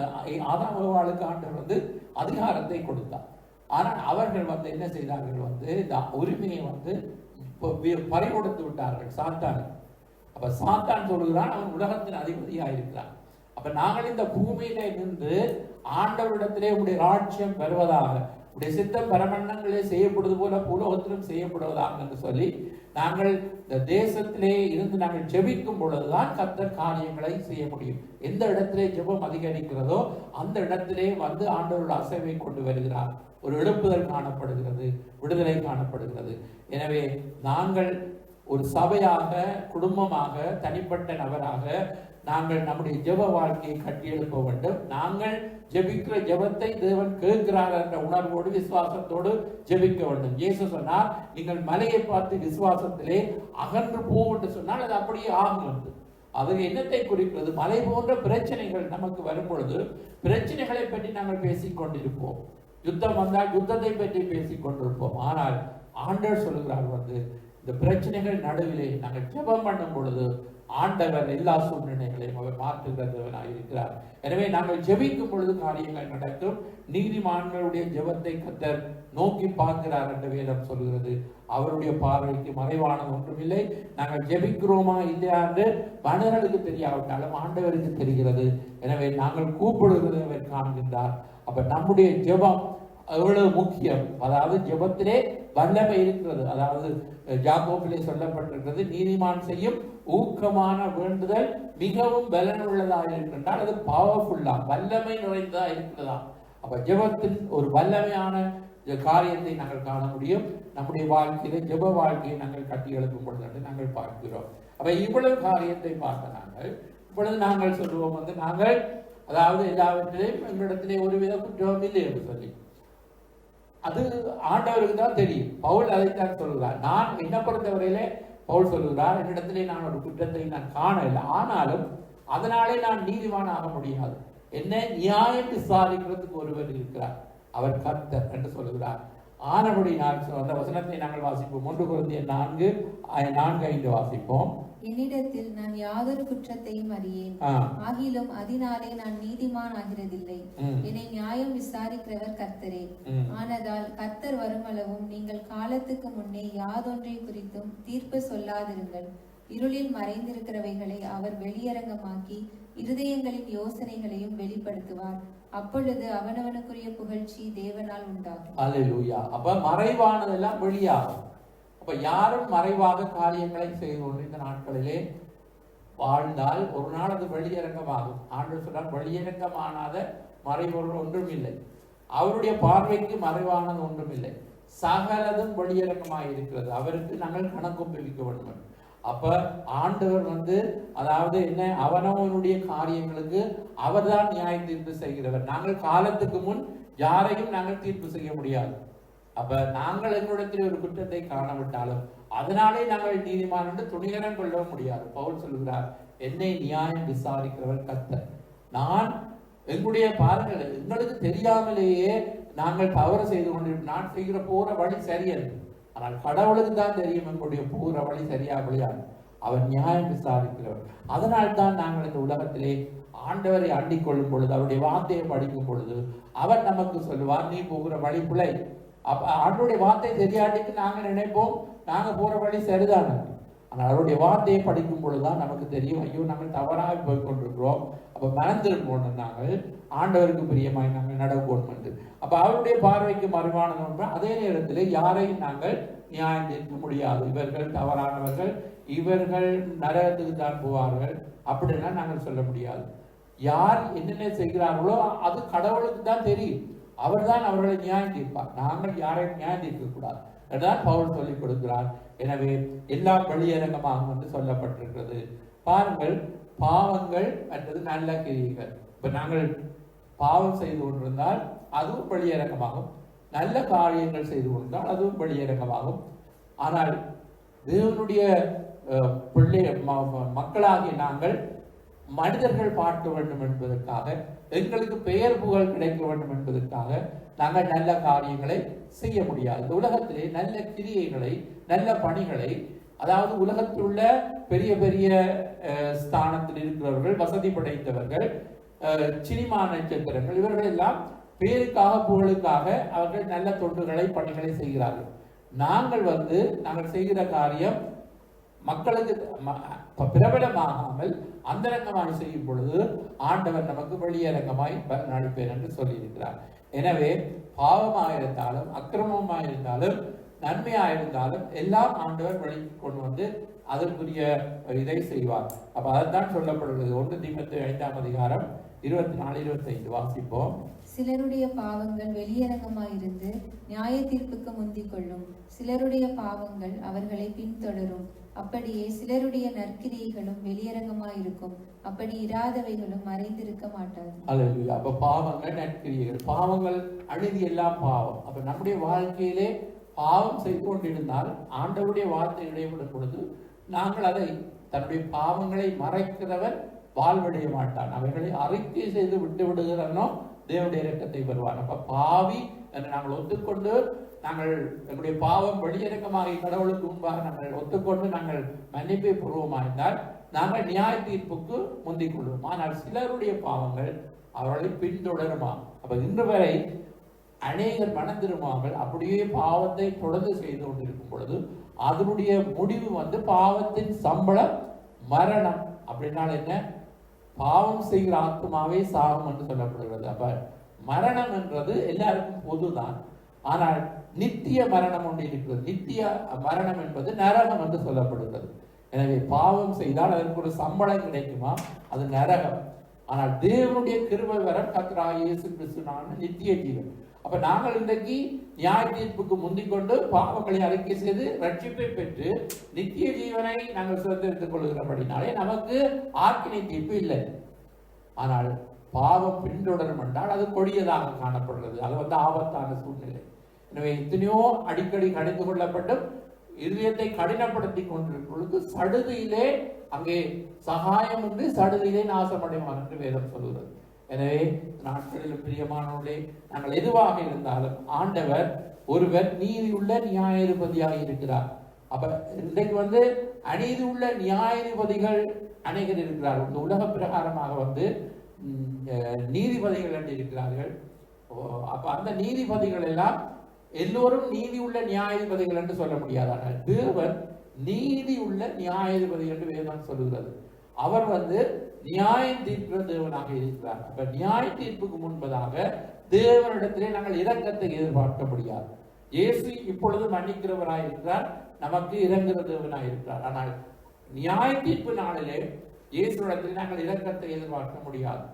[SPEAKER 6] ஆதாம் ஏவாளுக்கு ஆண்டவர் வந்து அதிகாரத்தை கொடுத்தார். ஆனால் அவர்கள் வந்து என்ன செய்தார்கள், வந்து இந்த உரிமையை வந்து பறிகொடுத்து விட்டார்கள் சாத்தான். அப்ப சாத்தான் சொல்கிறான், அவன் உலகத்தின் அதிபதியாக இருக்கிறான். அப்ப நாங்கள் இந்த பூமியில இருந்து ஆண்டவரிடத்திலே உடைய ராஜ்யம் பெறுவதாக, உடைய சித்தம் பரமண்டங்களே செய்யப்படுவது போல பூலோகத்திலும் செய்யப்படுவதாக என்று சொல்லி நாங்கள் இந்த தேசத்திலே இருந்து நாங்கள் ஜெபிக்கும் பொழுதுதான் கர்த்தர் காரியங்களை செய்ய முடியும். எந்த இடத்திலே ஜெபம் அதிகரிக்கிறதோ அந்த இடத்திலே வந்து ஆண்டவருடைய அசைவை கொண்டு வருகிறார். ஒரு எழுப்புதல் காணப்படுகிறது, விடுதலை காணப்படுகிறது. எனவே நாங்கள் ஒரு சபையாக, குடும்பமாக, தனிப்பட்ட நபராக நாங்கள் நம்முடைய ஜெப வாழ்க்கையை கட்டியெழுப்ப வேண்டும். நாங்கள் ஜெபிக்கிற ஜெபத்தை தேவன் கேட்கிறார் என்ற உணர்வோடு விசுவாசத்தோடு ஜெபிக்க வேண்டும். இயேசு சொன்னார், நீங்கள் மலையை பார்த்து விசுவாசத்திலே அகன்று போவென்று சொன்னால் அது அப்படியே ஆகும். அது என்னத்தை குறிக்கிறது? மலை போன்ற பிரச்சனைகள் நமக்கு வரும் பொழுது பிரச்சனைகளை பற்றி நாங்கள் பேசிக் கொண்டிருப்போம். யுத்தம் வந்தால் யுத்தத்தை பற்றி பேசிக் கொண்டிருப்போம். ஆனால் ஆண்டவர் சொல்கிறார், வந்து இந்த பிரச்சனைகள் நடுவிலே நாங்கள் ஜெபம் பண்ணும் பொழுது ஆண்டவர் எல்லா சூழ்நிலைகளையும் அவர் மாற்றுகிறவனாக இருக்கிறார். எனவே நாங்கள் ஜெபிக்கும் பொழுது காரியங்கள் நடக்கும். நீதிமான்களுடைய ஜெபத்தை கர்த்தர் நோக்கி பார்க்கிறார் என்று வேதம் சொல்கிறது. அவருடைய பார்வைக்கு மறைவானது ஒன்றுமில்லை. நாங்கள் ஜெபிக்கிறோமா இல்லையா என்று மனிதர்களுக்கு தெரியாவிட்டாலும் ஆண்டவருக்கு தெரிகிறது. எனவே நாங்கள் கூப்பிடுகிறதை அவர் காண்கின்றார். அப்ப நம்முடைய ஜெபம் எவ்வளவு முக்கியம். அதாவது ஜெபத்திலே வல்லமை இருக்கிறது. அதாவது யாக்கோபிலே சொல்லப்பட்டிருக்கிறது, நீதிமான் செய்யும் ஊக்கமான வேண்டுதல் மிகவும் பலனுள்ளதாக இருக்கின்றால் அது பவர்ஃபுல்லா, வல்லமை நிறைந்ததா இருக்கிறதா. அப்ப ஜெபத்தின் ஒரு வல்லமையான காரியத்தை நாங்கள் காண முடியும். நம்முடைய வாழ்க்கையில ஜெப வாழ்க்கையை நாங்கள் கட்டி எழுப்பும் பொழுது நாங்கள் பார்க்கிறோம். அப்ப இவ்வளவு காரியத்தை பார்த்த நாங்கள் இப்பொழுது நாங்கள் சொல்லுவோம் நாங்கள் அதாவது எல்லாவற்றிலையும் எங்களிடத்திலே ஒருவித குற்றம் இல்லை என்று சொல்லி, அது ஆண்டவருக்கு தான் தெரியும். பவுல் அதைத்தான் சொல்கிறார். நான் என்னை பொறுத்தவரையிலே பவுல் சொல்கிறார், என்னிடத்திலே நான் ஒரு குற்றத்தை நான் காணவில்லை, ஆனாலும் அதனாலே நான் நீதிமான் ஆக முடியாது. என்னை நியாயம் விசாரிக்கிறதுக்கு ஒருவர் இருக்கிறார், அவர் கர்த்தர் என்று சொல்கிறார். ஆனபடி அந்த வசனத்தை நாங்கள் வாசிப்போம். 1 கொரிந்தியர் 4:5 வாசிப்போம்.
[SPEAKER 7] என்னிடத்தில் நான் யாதொரு குற்றத்தையும் அறியேன், ஆகிலும் அதனாலே நான் நீதிமான் ஆகிறதில்லை. என்னை நியாயம் விசாரிக்கிறவர் கர்த்தரே. ஆனதால் கர்த்தர் வருமளவும் நீங்கள் காலத்துக்கு முன்னே யாதொன்றை குறித்தும் தீர்ப்பு சொல்லாதிருங்கள். இருளில் மறைந்திருக்கிறவைகளை அவர் வெளியரங்கமாக்கி இருதயங்களின் யோசனைகளையும் வெளிப்படுத்துவார். அப்பொழுது அவனவனுக்குரிய புகழ்ச்சி தேவனால் உண்டாகும்.
[SPEAKER 6] அல்லேலூயா. அப்ப மறைவானதெல்லாம் வெளியாகும். அப்ப யாரும் மறைவாக காரியங்களை செய்து கொண்டு இந்த நாட்களிலே வாழ்ந்தால் ஒரு நாள் அது வெளியரங்கமாகும். ஆண்டவர் சொன்னால் வெளியரங்கமானாத மறைபொருள் ஒன்றும் இல்லை, அவருடைய பார்வைக்கு மறைவானது ஒன்றும் இல்லை, சகலதும் வெளியரங்கமாக இருக்கிறது. அவருக்கு நாங்கள் கணக்கொப்புவிக்க வேண்டும். அப்ப ஆண்டவர் அதாவது என்ன, அவனவனுடைய காரியங்களுக்கு அவர்தான் நியாய தீர்ப்பு செய்கிறவர். நாங்கள் காலத்துக்கு முன் யாரையும் நாங்கள் தீர்ப்பு செய்ய முடியாது. அப்ப நாங்கள் எங்களிடத்தில் ஒரு குற்றத்தை காணவிட்டாலும் அதனாலே நாங்கள் நீதிமான் என்று துணிகரம் கொள்ள முடியாது. பவுல் சொல்கிறார், என்னை நியாயம் விசாரிக்கிறவர் கர்த்தர். நான் எங்களுடைய பாருங்கள், எங்களுக்கு தெரியாமலேயே நாங்கள் தவறு செய்து கொண்டிருக்கிறோம். நான் செய்கிற போற வழி சரியல்ல, ஆனால் கடவுளுக்கு தான் தெரியும் எங்களுடைய போற வழி சரியா விளையாது. அவர் நியாயம் விசாரிக்கிறவர். அதனால் தான் நாங்கள் இந்த உலகத்திலே ஆண்டவரை அண்டிக் கொள்ளும் பொழுது, அவருடைய வார்த்தையை படிக்கும் பொழுது அவர் நமக்கு சொல்லுவார், நீ போகிற வழி பிழை. அப்ப ஆண்டவருடைய வார்த்தை தெரியாட்டிக்கு நாங்கள் நினைப்போம் நாங்க போற வழி சரிதானே. ஆனால் அவருடைய வார்த்தையை படிக்கும் பொழுதுதான் நமக்கு தெரியும், ஐயோ நாங்கள் தவறாக போய் கொண்டிருக்கிறோம். அப்ப மறந்திருப்போம், நாங்கள் ஆண்டவருக்கு பிரியமாய் நாங்கள் நடப்போம் என்று. அப்ப அவருடைய பார்வைக்கு மறைவானது ஒன்று. அதே நேரத்தில் யாரையும் நாங்கள் நியாயம் தீர்க்க முடியாது. இவர்கள் தவறானவர்கள், இவர்கள் நரகத்துக்கு தான் போவார்கள் அப்படின்னா நாங்கள் சொல்ல முடியாது. யார் என்னென்ன செய்கிறார்களோ அது கடவுளுக்கு தான் தெரியும். அவர்தான் அவர்களை நியாயம் தீர்ப்பார். நாங்கள் யாரையும் நியாயம் தீர்க்க கூடாது என்றுதான் பவுல் சொல்லிக் கொடுக்கிறார். எனவே எல்லாம் வெளியரங்கமாகும் என்று சொல்லப்பட்டிருக்கிறது. பாருங்கள், பாவங்கள் மற்றது நல்ல கிரியைகள். இப்ப நாங்கள் பாவம் செய்து கொண்டிருந்தால் அதுவும் வெளியரங்கமாகும், நல்ல காரியங்கள் செய்து கொண்டிருந்தால் அதுவும் வெளியரங்கமாகும். ஆனால் தேவனுடைய பிள்ளை மக்களாகிய நாங்கள் மனிதர்கள் பார்க்க வேண்டும் என்பதற்காக, எங்களுக்கு பெயர் புகழ் கிடைக்க வேண்டும் என்பதற்காக நாங்கள் நல்ல காரியங்களை செய்ய முடியாது. இந்த உலகத்திலே நல்ல கிரியைகளை, நல்ல பணிகளை, அதாவது உலகத்தில் உள்ள பெரிய பெரிய ஸ்தானத்தில் இருக்கிறவர்கள், வசதி படைத்தவர்கள், சினிமா நட்சத்திரங்கள், இவர்கள் எல்லாம் பேருக்காக புகழுக்காக அவர்கள் நல்ல தொண்டுகளை பணிகளை செய்கிறார்கள். நாங்கள் நாங்கள் செய்கிற காரியம் மக்களுக்கு பிரபலமாகாமல் அந்தரங்கமாக செய்யும் பொழுது ஆண்டவர் நமக்கு வெளியரங்கமாய் நடிப்பேன் என்று சொல்லியிருக்கிறார். எனவே பாவமாயிருந்தாலும் அக்கிரமமாயிருந்தாலும் நன்மையாயிருந்தாலும் எல்லாம் ஆண்டவர் வெளி கொண்டு அதற்குரிய இதை செய்வார். அப்ப அதைத்தான் சொல்லப்படுகிறது. 1 தீமோத்தேயு 5ஆம் அதிகாரம் 24-25 வாசிப்போம்.
[SPEAKER 7] சிலருடைய பாவங்கள் வெளியரங்கமாயிருந்து நியாய தீர்ப்புக்கு முந்திக் கொள்ளும், சிலருடைய பாவங்கள் அவர்களை பின்தொடரும். அப்படியே சிலருடைய நற்கிரியைகளும் வெளியரங்கமாயிருக்கும், அப்படி இராதவைகளும் மறைந்திருக்க மாட்டாது.
[SPEAKER 6] அல்லேலூயா. அப்ப பாவங்கள், நற்கிரியைகள், பாவங்கள் அழுதி எல்லாம் பாவம். அப்ப நம்முடைய வாழ்க்கையிலே பாவம் செய்து கொண்டிருந்தால் ஆண்டவருடைய வார்த்தை இடைவிடும் பொழுது நாங்கள் அதை, தன்னுடைய பாவங்களை மறைக்கிறவர் வாழ்வடைய மாட்டான். அவைகளை அறிக்கை செய்து விட்டு விடுகிறனோ தேவனுடைய இரக்கத்தை பெறுவான். அப்ப பாவி என்று நாங்கள் ஒத்துக்கொண்டு, நாங்கள் எங்களுடைய பாவம் வெளியிறக்கமாக கடவுளுக்கு முன்பாக நாங்கள் ஒத்துக்கொண்டு நாங்கள் மன்னிப்பை பூர்வமாயிருந்தால் நாங்கள் நியாய தீர்ப்புக்கு முந்திக் கொள்வோம். ஆனால் சிலருடைய பாவங்கள் அவர்களை பின்தொடருமா. அப்ப இன்று வரை அநேகர் மனம் திரும்பாமல் அப்படியே பாவத்தை தொடர்ந்து செய்து கொண்டிருக்கும் பொழுது அதனுடைய முடிவு பாவத்தின் சம்பளம் மரணம். அப்படின்னால என்ன? பாவம் செய்கிற ஆத்மாவே சாகும் என்று சொல்லப்படுகிறது. அப்ப மரணம் என்றது எல்லாருக்கும் பொதுதான். ஆனால் நித்திய மரணம் ஒன்று இருக்கிறது. நித்திய மரணம் என்பது நரகம் என்று சொல்லப்படுகிறது. எனவே பாவம் செய்தால் அதற்கு ஒரு சம்பளம் கிடைக்குமா? அது நரகம். ஆனால் தேவனுடைய கிருபை வரம் கர்த்தராகிய இயேசு கிறிஸ்துவினால நித்திய ஜீவன். அப்ப நாங்கள் இன்றைக்கு நியாய தீர்ப்புக்கு முந்திக் கொண்டு பாவங்களை அறிக்கை செய்து ரட்சிப்பை பெற்று நித்திய ஜீவனை நாங்கள் சுதந்திரித்துக் கொள்கிறபடினாலே நமக்கு ஆக்கினை தீர்ப்பு இல்லை. ஆனால் பாவம் பின்தொடரும் என்றால் அது கொடியதாக காணப்படுகிறது. அது ஆபத்தான சூழ்நிலை. எனவே எத்தனையோ அடிக்கடி கடிந்து கொள்ளப்பட்டும் இதயத்தை கடினப்படுத்தி கொண்டிருக்கும் பொழுது சடுதியிலே அங்கே சகாயம் என்று சடுதியிலே நாசமடைவான் என்று வேதம் சொல்கிறது. எனவே நாட்களில் பிரியமானவர்களே, நாங்கள் எதுவாக இருந்தாலும் ஆண்டவர் ஒருவர் நீதியுள்ள நியாயாதிபதியாக இருக்கிறார். அப்ப இன்றைக்கு அநீதி உள்ள நியாயாதிபதிகள் அநேகர் இருக்கிறார்கள். இந்த உலக பிரகாரமாக நீதிபதிகள் என்று இருக்கிறார்கள். அப்ப அந்த நீதிபதிகள் எல்லாம் எல்லோரும் நீதி உள்ள நியாயாதிபதிகள் என்று சொல்ல முடியாது. ஆனால் தேவன் நீதி உள்ள நியாயாதிபதி என்று வேதம் சொல்லுகிறது. அவர் நியாயம் தீர்க்கிற தேவனாக இருக்கிறார். அப்ப நியாய தீர்ப்புக்கு முன்பதாக தேவனிடத்திலே நாங்கள் இரக்கத்தை எதிர்பார்க்க முடியாது. இயேசு இப்பொழுது மன்னிக்கிறவராய் இருக்கிறார், நமக்கு இறங்குகிற தேவனாய் இருக்கிறார். ஆனால் நியாய தீர்ப்பு நாளிலே இயேசுவிடத்தில் நாங்கள் இரக்கத்தை எதிர்பார்க்க முடியாது.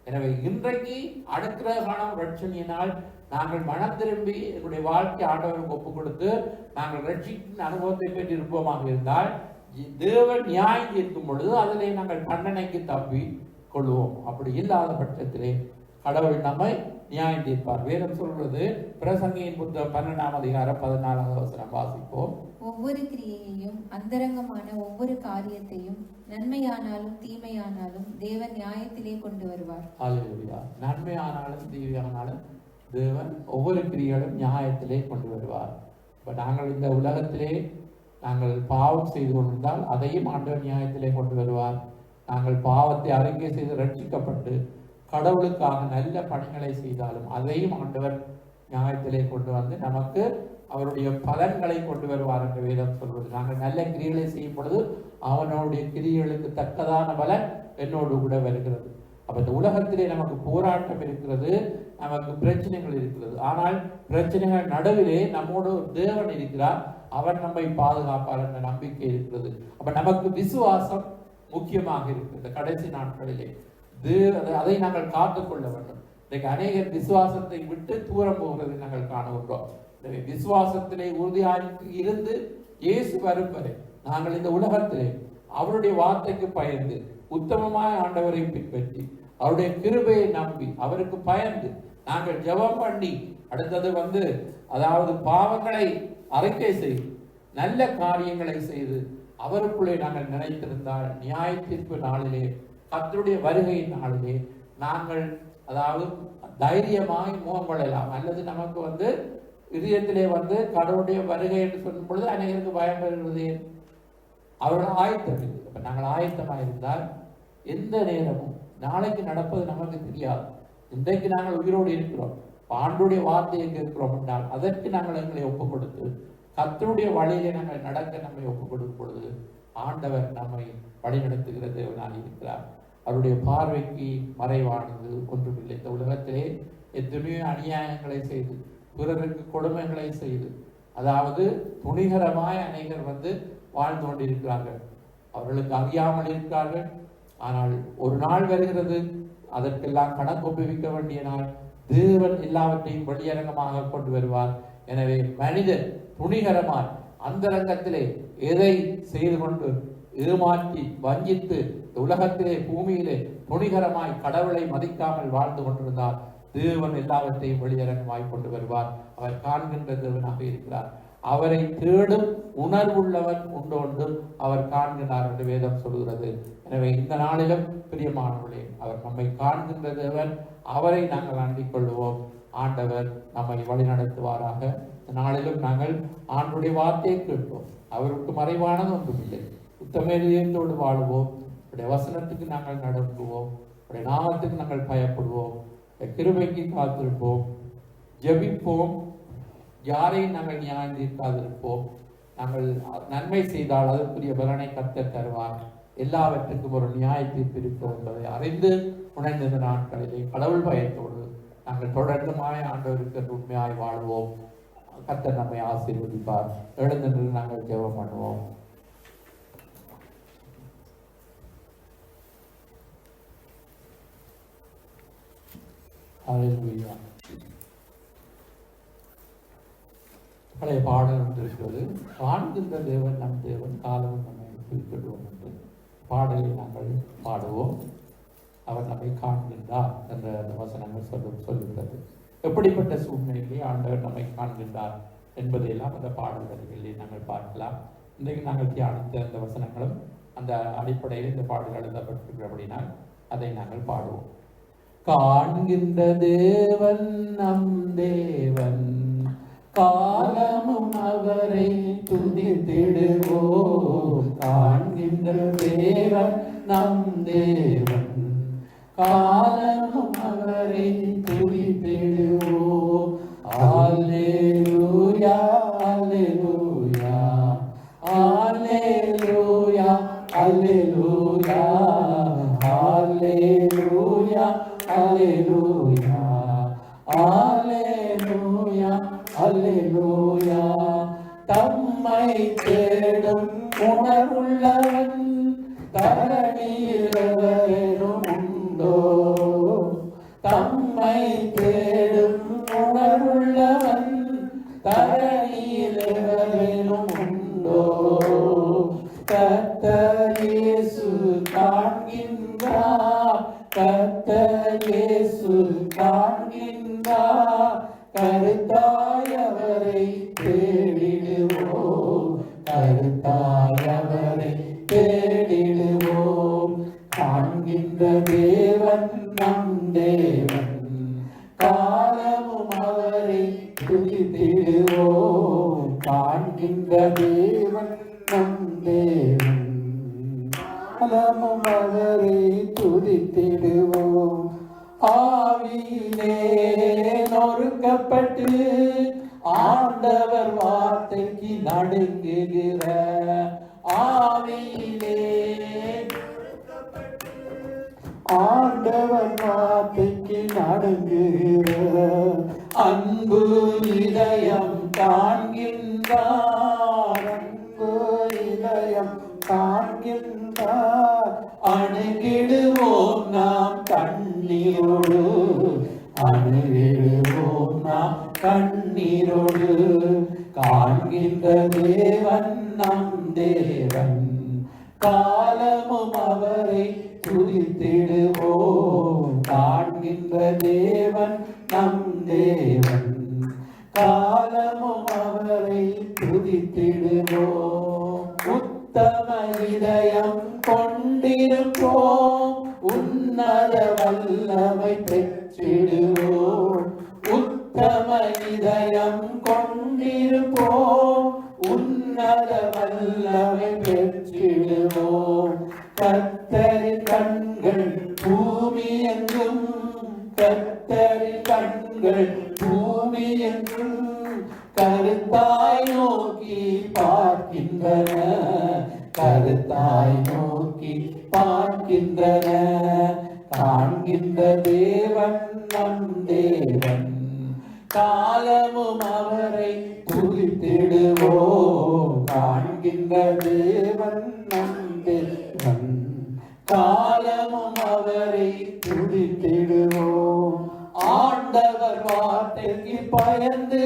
[SPEAKER 6] எனவே இன்றைக்கு அடுக்கிற காலம் ரட்சணியினால் நாங்கள் மனம் திரும்பி எங்களுடைய வாழ்க்கை ஆண்டவருக்கு ஒப்புக் கொடுத்து நாங்கள் ரட்சிக்கும் அனுபவத்தை பெற்று இருப்போமாக இருந்தால் தேவன் நியாயம் தீர்க்கும் பொழுது அதிலே நாங்கள் தண்டனைக்கு தப்பி கொள்வோம். அப்படி இல்லாத பட்சத்திலே கடவுள் நம்மை நியாயம் தீர்ப்பார். வேதம் சொல்றது பிரசங்கியின் புத்தகம் 12ஆம் அதிகாரம் 14வது வசனம் வாசிப்போம்.
[SPEAKER 7] ஒவ்வொரு கிரியையையும் அந்தரங்கமான ஒவ்வொரு காரியத்தையும் நன்மையானாலும் தீமையானாலும் தேவன் நியாயத்திலே கொண்டு வருவார்.
[SPEAKER 6] ஹல்லேலூயா. நன்மையானாலும் தீமையானாலும் தேவன் ஒவ்வொரு கிரியைகளும் நியாயத்திலே கொண்டு வருவார். இப்ப நாங்கள் இந்த உலகத்திலே நாங்கள் பாவம் செய்து கொண்டிருந்தால் அதையும் ஆண்டவர் நியாயத்திலே கொண்டு வருவார். நாங்கள் பாவத்தை அறிக்கை செய்து ரட்சிக்கப்பட்டு கடவுளுக்காக நல்ல பணிகளை செய்தாலும் அதையும் ஆண்டவர் நியாயத்திலே கொண்டு நமக்கு அவருடைய பலன்களை கொண்டு வருவார் என்று வேதம் சொல்வது. நாங்கள் நல்ல கிரியைகளை செய்யும் பொழுது அவனுடைய கிரியைகளுக்கு தக்கதான பலன் என்னோடு கூட வருகிறது. அப்ப இந்த உலகத்திலே நமக்கு போராட்டம் இருக்கிறது, நமக்கு பிரச்சனைகள் இருக்கிறது. ஆனால் பிரச்சனைகள் நடுவிலே நம்மோடு தேவன் இருக்கிறார், அவர் நம்மை பாதுகாப்பார் என்ற நம்பிக்கை இருக்கிறது. அப்ப நமக்கு விசுவாசம் முக்கியமாக இருக்கிறது. கடைசி நாட்களிலே அதை நாங்கள் காத்துக்கொள்ள வேண்டும். இன்றைக்கு அநேகர் விசுவாசத்தை விட்டு தூரம் போகிறதை நாங்கள் காணுகின்றோம். எனவே விசுவாசத்திலே உறுதியாக இருந்து இயேசு வரும் வரை நாங்கள் இந்த உலகத்திலே அவருடைய வார்த்தைக்கு பயந்து உத்தமமான ஆண்டவரை பின்பற்றி அவருடைய கிருபையை நம்பி அவருக்கு பயந்து நாங்கள் ஜெபம் பண்ணி அடுத்தது அதாவது பாவங்களை அறிக்கை செய்து நல்ல காரியங்களை செய்து அவருக்குள்ளே நாங்கள் நினைத்திருந்தால் நியாய தீர்ப்பு நாளிலே கர்த்தருடைய வருகையின் நாளிலே நாங்கள் அதாவது தைரியமாய் முகம் கொள்ளலாம். அல்லது நமக்கு இதயத்திலே கடவுளுடைய வருகை என்று சொல்லும் பொழுது அநேகருக்கு பயம் வருகிறது. அவர்கள் ஆயத்தம் இல்லை. அப்ப நாங்கள் ஆயத்தமாக இருந்தால் எந்த நேரமும் நாளைக்கு நடப்பது நமக்கு தெரியாது. இன்றைக்கு நாங்கள் உயிரோடு இருக்கிறோம், ஆண்டுடைய வார்த்தை எங்க இருக்கிறோம் என்றால் அதற்கு நாங்கள் எங்களை ஒப்புக் கொடுத்து கர்த்தருடைய வழியிலே நாங்கள் நடக்க நம்மை ஒப்புக் கொடுக்கும் பொழுது ஆண்டவர் நம்மை வழிநடத்துகிற தேவனாக இருக்கிறார். அவருடைய பார்வைக்கு மறைவானது ஒன்றுமில்லை. இந்த உலகத்திலே எத்தனையோ அநியாயங்களை செய்து பிறருக்கு கொடுமைகளை செய்து அதாவது துணிகரமாய் அநேகர் வாழ்ந்து கொண்டிருக்கிறார்கள். அவர்களுக்கு அறியாமல் இருக்கிறார்கள். ஆனால் ஒரு நாள் வருகிறது, அதற்கெல்லாம் கணக்கு ஒப்புவிக்க வேண்டிய நாள். தேவன் எல்லாவற்றையும் வெளியரங்கமாக கொண்டு வருவார். எனவே மனிதர் துணிகரமாய் அந்தரங்கத்திலே எதை செய்து கொண்டு ஏமாற்றி வஞ்சித்து உலகத்திலே பூமியிலே துணிகரமாய் கடவுளை மதிக்காமல் வாழ்ந்து கொண்டிருந்தார், தேவன் எல்லாவற்றையும் வெளியரங்கமாய் கொண்டு வருவார். அவர் காண்கின்ற தேவனாக இருக்கிறார். அவரை தேடும் உணர்வுள்ளவன் உண்டோண்டு அவர் காண்கிறார் என்று வேதம் சொல்கிறது. எனவே இந்த நாளிலும் பிரியமானவர்களே, அவர் நம்மை காண்கின்ற தேவன், அவரை நாங்கள் அண்டிக் கொள்வோம். ஆண்டவர் நம்மை வழிநடத்துவாராக. இந்த நாளிலும் நாங்கள் ஆண்டுடைய வார்த்தையை கேட்போம். அவருக்கு மறைவானது ஒன்றுமில்லை. உத்தம இதயத்தோடு வாழுவோம். உடைய வசனத்துக்கு நாங்கள் நடக்குவோம், உடைய நாமத்துக்கு நாங்கள் பயப்படுவோம், கிருபைக்கு காத்திருப்போம், ஜெபிப்போம், யாரையும் நாங்கள் நியாயம் தீர்க்காதிருப்போம். நாங்கள் நன்மை செய்தால் அதற்குரிய பலனை கர்த்தர் தருவார். எல்லாவற்றுக்கும் ஒரு நியாய தீர்ப்பு இருக்கிறது என்பதை அறிந்து உணர்ந்த இந்த நாட்களிலே கடவுள் பயத்தோடு நாங்கள் தொடர்ந்துமாய் ஆண்டவருக்கு உண்மையாய் வாழ்வோம். கர்த்தர் நம்மை ஆசீர்வதிப்பார். எழுந்து நின்று நாங்கள் ஜெபம் பண்ணுவோம். ஹல்லேலூயா. பழைய பாடல் வந்திருக்கிறது. காண்கின்ற தேவன் நம் தேவன், காலமும் நம்மை குறிப்பிடுவோம் என்று பாடலை நாங்கள் பாடுவோம். அவர் நம்மை காண்கின்றார் என்ற அந்த வசனங்கள் சொல்லுகிறது. எப்படிப்பட்ட சூழ்நிலையிலே ஆண்டவர் நம்மை காண்கின்றார் என்பதையெல்லாம் அந்த பாடல் வரிகளிலே நாங்கள் பார்க்கலாம். இன்றைக்கு நாங்கள் தியானித்த அந்த வசனங்களும் அந்த அடிப்படையில் இந்த பாடல் எழுதப்பட்டிருக்கிறபடினால் அதை நாங்கள் பாடுவோம். காண்கின்ற தேவன் நம் தேவன், காலமும் அவரை துதித்திடுவோம். காண்கின்ற தேவன் நம் தேவன், காலமும் அவரை துதித்திடுவோம். அல்லேலூயா அல்லேலூயா அல்லேலூயா அல்லேலூயா அல்லேலூயா அல்லேலூயா அல்லேலூயா அல்லேலூயா. தம்மை தேடும் உணர்வுள்ளவன் தரணியில் எவரேனும் உண்டோ? தம்மை தேடும் உணர்வுள்ளவன் தரணியில் எவரேனும் உண்டோ? கர்த்தர் இயேசு காண்கின்றார், கர்த்தர் இயேசு காண்கின்றார். கருத்தாய் அவரை தேடிடுவோம், கருத்தாய் அவரை தேடிடுவோம். காண்கின்ற தேவன் நம் தேவன், காலமும் அவரை துதித்திடுவோம். காண்கின்ற தேவன் நம் தேவன், காலமும் அவரை துதித்திடுவோம். ஆவியிலே நொறுக்கப்பட்டு ஆண்டவர் வார்த்தைக்கு நடுங்குகிற, ஆவியிலே ஆண்டவர் வார்த்தைக்கு நடுங்குகிற அன்பு இதயம் காண்கின்றார், அன்பு இதயம் காண்கின்றார். அணுகிடுவோம் நாம் கண்ணீரோடு, அணுகிடுவோம் நாம் கண்ணீரோடு. காண்கின்ற தேவன் நம் தேவன், காலமும் அவரை துதித்திடுவோம். காண்கின்ற தேவன் நம் தேவன், காலமும் அவரை துதித்திடுவோம். உத்தம இதயம் கொண்டிருப்போம், உன்னத வல்லமை பெற்றிடுவோம். உத்தம இதயம் கொண்டிருப்போம், உன்னத வல்லமை பெற்றிடுவோம். கர்த்தரின் கண்கள் பூமி எங்கும், கர்த்தரின் கண்கள் பூமி எங்கும் கருத்தாய் நோக்கி பார்க்கின்றன, கருத்தாய் நோக்கி பார்க்கின்றன. காண்கின்ற தேவன் நம் தேவன், காலமும் அவரை துதித்திடுவோம். காண்கின்ற தேவன் நம் தேவன், காலமும் அவரை துதித்திடுவோம். ஆண்டவர் வார்த்தைக்கு பயந்து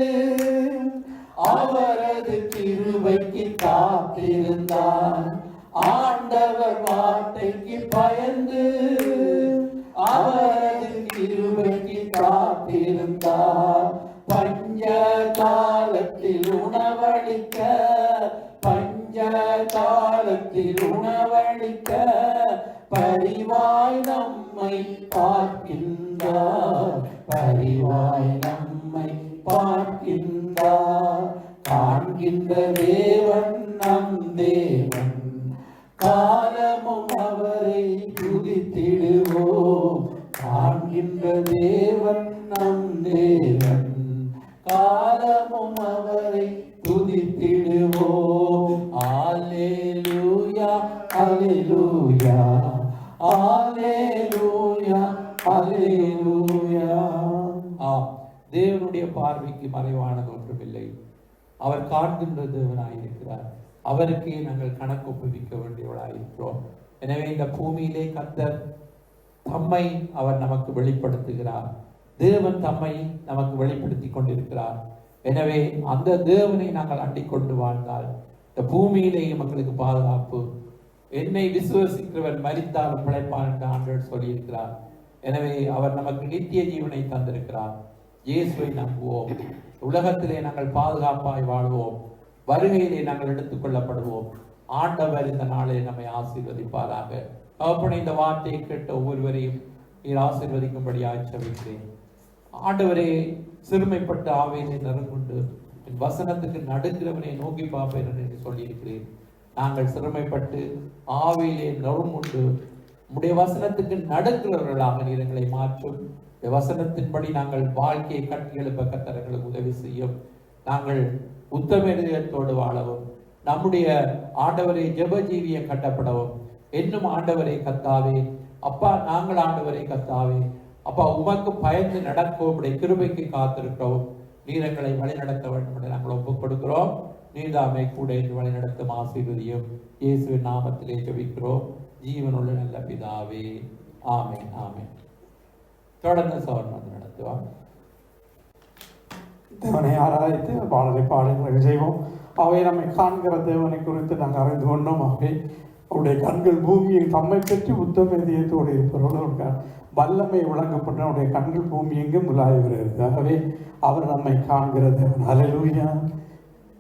[SPEAKER 6] அவரது கிருபைக்கு காத்திருந்தார். ஆண்டவர் வார்த்தைக்கு பயந்து அவரது கிருபைக்கு காத்திருந்தார். பஞ்ச காலத்தில் உணவளிக்க, பஞ்ச காலத்தில் உணவளிக்க பரிவாய் நம்மை பார்க்கின்றார், பரிவாய் நம்மை பார்க்கின்றார். காண்கின்ற தேவன் நம் தேவன், காலமும் அவரை துதித்திடுவோம். காண்கின்ற தேவன் நம் தேவன், காலமும் அவரை துதித்திடுவோம். அல்லேலூயா அல்லேலூயா அல்லேலூயா அல்லேலூயா. தேவனுடைய பார்வைக்கு மறைவானது ஒன்றுமில்லை. அவர் காண்கின்ற தேவனாயிருக்கிறார். அவருக்கே நாங்கள் கணக்கு ஒப்புவிக்க வேண்டியவர்களாயிருக்கிறோம். எனவே இந்த பூமியிலே கர்த்தர் தம்மை அவர் நமக்கு வெளிப்படுத்துகிறார். தேவன் தம்மை நமக்கு வெளிப்படுத்தி கொண்டிருக்கிறார். எனவே அந்த தேவனை நாங்கள் அண்டிக் கொண்டு வாழ்ந்தால் இந்த பூமியிலேயே மக்களுக்கு பாதுகாப்பு. என்னை விசுவசிக்கிறவன் மரித்தாலும் பிழைப்பான் என்று ஆண்டவர் சொல்லியிருக்கிறார். எனவே அவர் நமக்கு நித்திய ஜீவனை தந்திருக்கிறார். இயேசுவை நம்புவோம். உலகத்திலே நாங்கள் பாதுகாப்பாய் வாழ்வோம். வருகையிலே நாங்கள் எடுத்துக் கொள்ளப்படுவோம். ஆண்டவர் இந்த நாளை நம்மை ஆசீர்வதிப்பாராக. அப்படி இந்த வார்த்தையை கேட்ட ஒவ்வொருவரையும் நீர் ஆசீர்வதிக்கும்படியாக ஜெபிக்கிறேன். ஆண்டவரே, சிறுமைப்பட்ட ஆவியிலே நறுங்குண்டு என் வசனத்துக்கு நடுக்கிறவனை நோக்கி பார்ப்பேன் என்று சொல்லியிருக்கிறேன். நாங்கள் சிறுமைப்பட்டு ஆவியிலே நறுங்குண்டு உடைய வசனத்துக்கு நடுக்கிறவர்களாக நீர் எங்களை மாற்றும். வசனத்தின்படி நாங்கள் வாழ்க்கையை கட்டி எழுப்ப கர்த்தர் எங்களுக்கு உதவி செய்யும். நாங்கள் உத்தமத்தோடு வாழவும், நம்முடைய ஆண்டவரை ஜெபஜீவியை கட்டப்படவும். இன்னும் ஆண்டவரை கத்தாவே அப்பா, நாங்கள் ஆண்டவரை கத்தாவே அப்பா உமக்கு பயந்து நடக்கவும் உடைய கிருபைக்கு காத்திருக்கிறோம். நீர் எங்களை வழிநடத்த வேண்டும் என்று நாங்கள் ஒப்புக் கொடுக்கிறோம். நீர்தாமை கூட என்று வழிநடத்தும் ஆசீர்வதியும் இயேசுவின் நாமத்திலே ஜெபிக்கிறோம் ஜீவனுள்ள நல்ல பிதாவே. ஆமென் ஆமென். தொடர்ந்து சவர்ணம் நடத்துவார்.
[SPEAKER 1] தேவனை ஆராதித்து பாடலை பாடுகிற செய்வோம். அவை நம்மை காண்கிற தேவனை குறித்து நாங்கள் அறிந்து கொண்டோம். அவை அவருடைய கண்கள் பூமியை தம்மை பற்றி உத்தம இதயத்தோடு இருப்பவர்கள் வல்லமை விளங்கப்பட்ட அவருடைய கண்கள் பூமி எங்கும் உலாவி வருகிறது. ஆகவே அவர் நம்மை காண்கிற தேவன். அல்லேலூயா.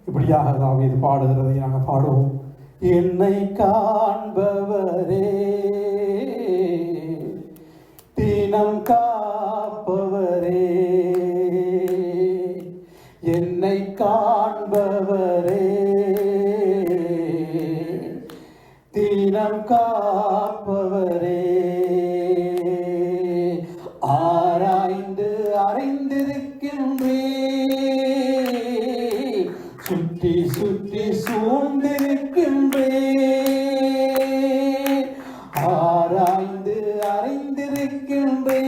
[SPEAKER 1] இப்படியாக தாவீது பாடுகிறதை நாங்கள் பாடுவோம். என்னை காண்பவரே, தினம் காப்பவரே, என்னை காண்பவரே, தினம் காப்பவரே, ஆராய்ந்து அறிந்திருக்கின்றே, சுற்றி சுற்றி சூழ்ந்திருக்கின்றே, ஆராய்ந்து அறிந்திருக்கின்றே,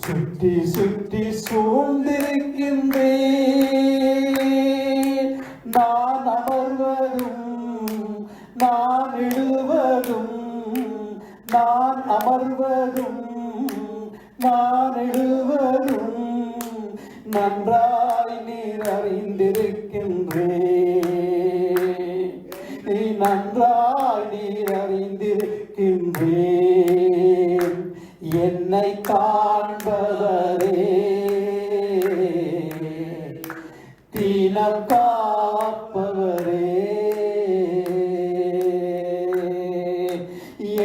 [SPEAKER 1] சுற்றி சுற்றி சூழ்ந்திருக்கின்றே, நான் அமர்வதும் நான் எழுவதும், நான் அமர்வதும் நான் எழுவதும் நன்றாய் நீர் அறிந்திருக்கின்றே, நீ நன்றாய் நீர் அறிந்திருக்கின்றே, என்னை காண்பவரே, தினம் காப்பவரே,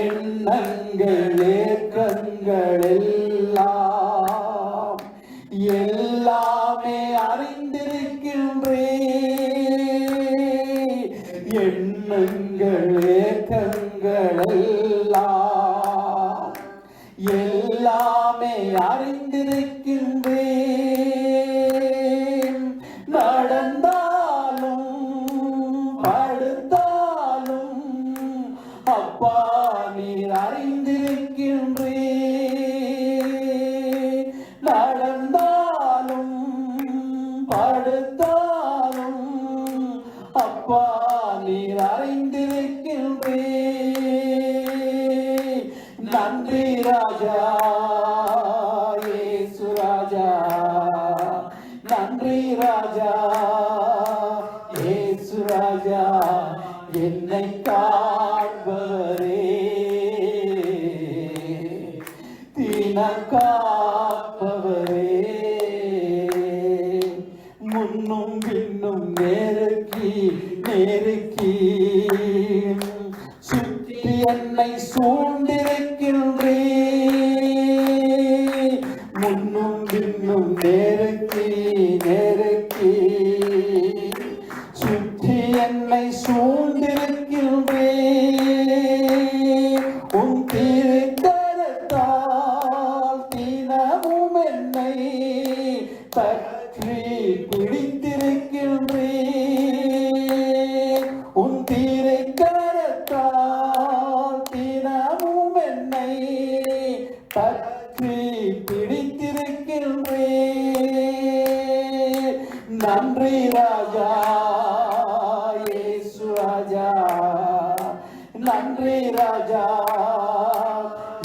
[SPEAKER 1] எண்ணங்கள் ஏக்கங்கள் எல்லாம் எல்லாமே அறிந்திருக்கின்றே, எண்ணங்கள் ஏக்கங்கள் எல்லாம் எல்லாமே அறிந்திருக்கின்றே, நடந்தாலும் படுத்தாலும் அப்பா நீர் அறிந்திருக்கின்றே, நடந்தாலும் படுத்தாலும் அப்பா நீர் அறிந்திருக்கின்றே, நன்றி ராஜா இயேசு ராஜா, நன்றி ராஜா இயேசு ராஜா, என்னை காண்பவரே, தினம் காப்பவரே, முன்னும் பின்னும் நெருக்கி நெருக்கி சுற்றி என்னை சூழ்ந்திருக்கின்றே, முன்னும் பின்னும் நெருக்கி நெருக்கி சுற்றி என்னை சூழ்ந்திருக்கின்றே, பற்றி பிடித்திருக்கின்றேன். உன் தீரை கரத்தால் தினமும் என்னை பற்றி பிடித்திருக்கின்றேன். நன்றி ராஜா இயேசு ராஜா, நன்றி ராஜா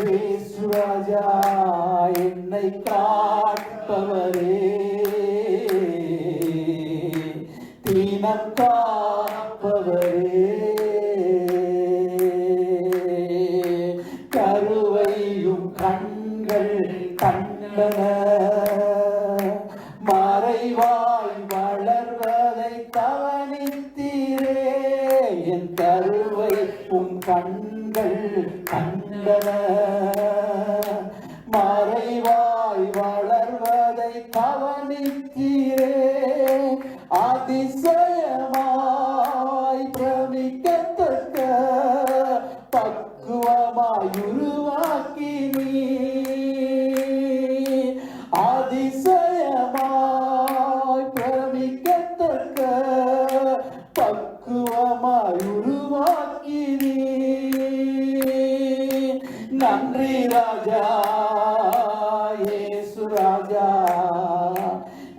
[SPEAKER 1] இயேசு ராஜா, என்னை காப்பவரே, தீனம் காப்பவரே. கருவையும் கண்கள் கண்டன, மறைவாய் வளர்வதை கவனித்தீரே. என் கருவை உம் கண்கள் கண்டன, மறைவாய் வளர்வதை கவனித்தீரே. அதிசயமாய் பிரமிக்கத்தக்க பக்குவமாய் உருவாக்கி நீ, அதிசயமாய் பிரமிக்கத்தக்க பக்குவமாய் உருவாக்கி நீ. நன்றி ராஜா இயேசு ராஜா,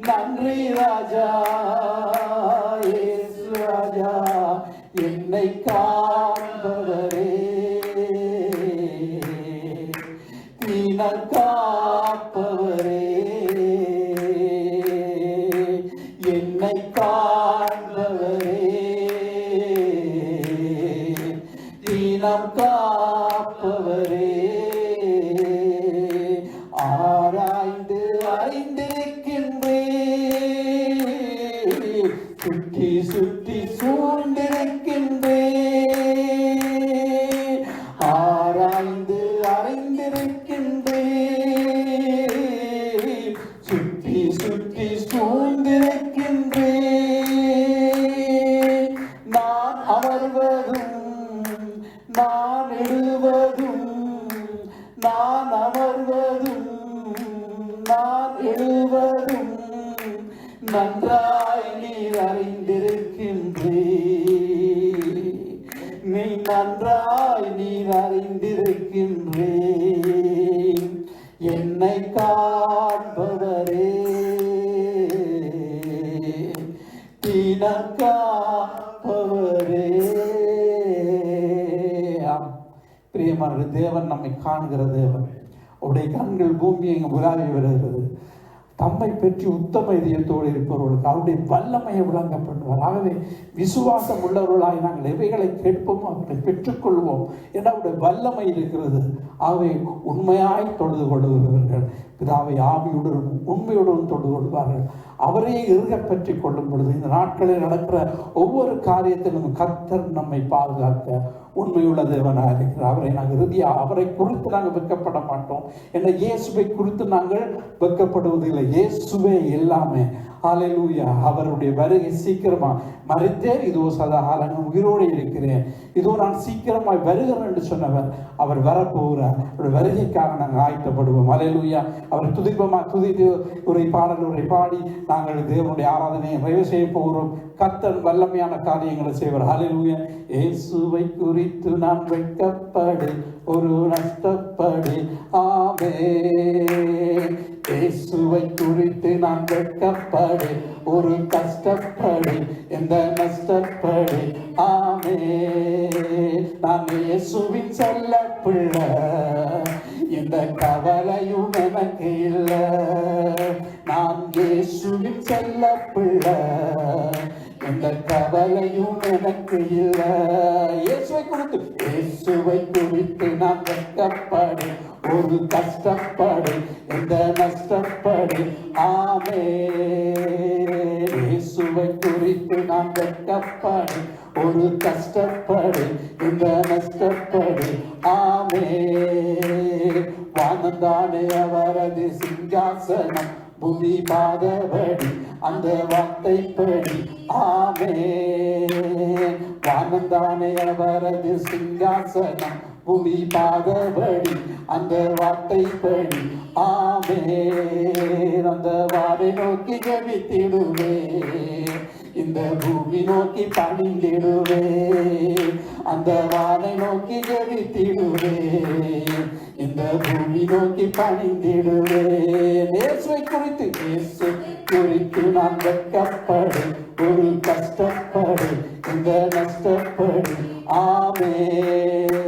[SPEAKER 1] நன்றி ராஜா இயேசு ராஜா, என்னை காண்பவரே, தீனம் காப்பவரே, என்னை காண்பவரே, தீனம் காப்பவரே. ஆராய்ந்து அறிந்திருக்கின்றேன், சுற்றி சுற்றி சூழ்ந்திருக்கின்றேன். ஆராய்ந்து அறிந்திருக்கின்றேன், சுற்றி சுற்றி சூழ்ந்திருக்கின்றேன். நான் அமர்வதும் நான் எழுவதும், நான் அமர்வதும் நான் எழுவதும் நன்றாய் நீர் அறிந்திருக்கின்றேன். நீ நன்றாய் நீர் அறிந்திருக்கின்றேன். என்னை காண்பவரே, தீனம் காப்பவரே. பிரியமான தேவன் நம்மை காண்கிற தேவன். அவருடைய கண்கள் பூமி எங்க உலாவி வருகிறது. தம்மை பற்றி உத்தம இதயத்தோடு இருப்பவர்களுக்கு அவருடைய வல்லமையை விளங்க பண்ணுவார். ஆகவே விசுவாசம் உள்ளவர்களாய் நாங்கள் எவைகளை கேட்போம் அவர்களை பெற்றுக்கொள்வோம் என்ற அவருடைய வல்லமை இருக்கிறது. ஆகவே உண்மையாய் தொழுது கொள்ளுகிறவர்கள் பிதாவை ஆவியுடன் உண்மையுடன் தொழுது கொள்வார்கள். அவரையே இறுக பற்றி கொள்ளும் பொழுது இந்த நாட்களில் நடக்கிற ஒவ்வொரு காரியத்திலும் கர்த்தர் நம்மை பாதுகாக்க உண்மையுள்ள தேவனாக இருக்கிறார். அவரை நாங்கள் இறுதியாக அவரை குறித்து நாங்கள் வெட்கப்பட மாட்டோம். என்ற இயேசுவை குறித்து நாங்கள் வெட்கப்படுவதில்லை. இயேசுவே எல்லாமே. ஹல்லேலூயா. அவருடைய வருகை சீக்கிரமா, மரித்தேன் இதோ சதாகாலங்கள் உயிரோடு இருக்கிறேன், இதோ நான் சீக்கிரமாய் வருகிறேன் என்று சொன்னவர் அவர் வரப்போகிறார். அவருடைய வருகைக்காக நாங்கள் ஆயத்தப்படுவோம். ஹல்லேலூயா. அவர் துதித்து உரை பாடல் உரை பாடி நாங்கள் தேவனுடைய ஆராதனையை நிறைவு செய்ய போகிறோம். கர்த்தர் வல்லமையான காரியங்களை செய்வார். ஹல்லேலூயா. இயேசுவை குறித்து நான் வெட்கப்படு ஒரு நஷ்டப்படு. ஆமென். இயேசுவை குறித்து நான் வெட்கப்படு ஒரு கஷ்டப்படு எந்த நஷ்டப்படு. ஆமென். நான் இயேசுவின் செல்ல பிள்ளை, எந்த கவலையும் எனக்கு இல்லை. நான் இயேசுவின் செல்ல பிள்ளை, எந்த கவலையும் எனக்கு இல்லை. இயேசுவை குறித்து நான் வெட்கப்படு ஒரு கஷ்டப்படு எந்த நஷ்டப்படு. ஆமென். இயேசுவை குறித்து நான் வெட்கப்படு ஒரு கஷ்டப்படு எந்த நஷ்டப்படு. ஆமென். வானந்தானே அவரது சிங்காசனம், புதி பாதபடி அந்த வார்த்தைப்படி. ஆமென். வானந்தானே அவரது சிங்காசனம், பூமி பாதபடி அந்த வார்த்தைப்படி ஆமென். அந்த வாரை நோக்கி ஜெபித்திடுவே, இந்த பூமி நோக்கி பணிந்திடுவே, அந்த வானை நோக்கி ஜெபித்திடுவே, இந்த பூமி நோக்கி பணிந்திடுவே. இயேசுவை குறித்து நான் வெட்கப்படு, ஒரு கஷ்டப்படு, இந்த நஷ்டப்படு ஆமென்.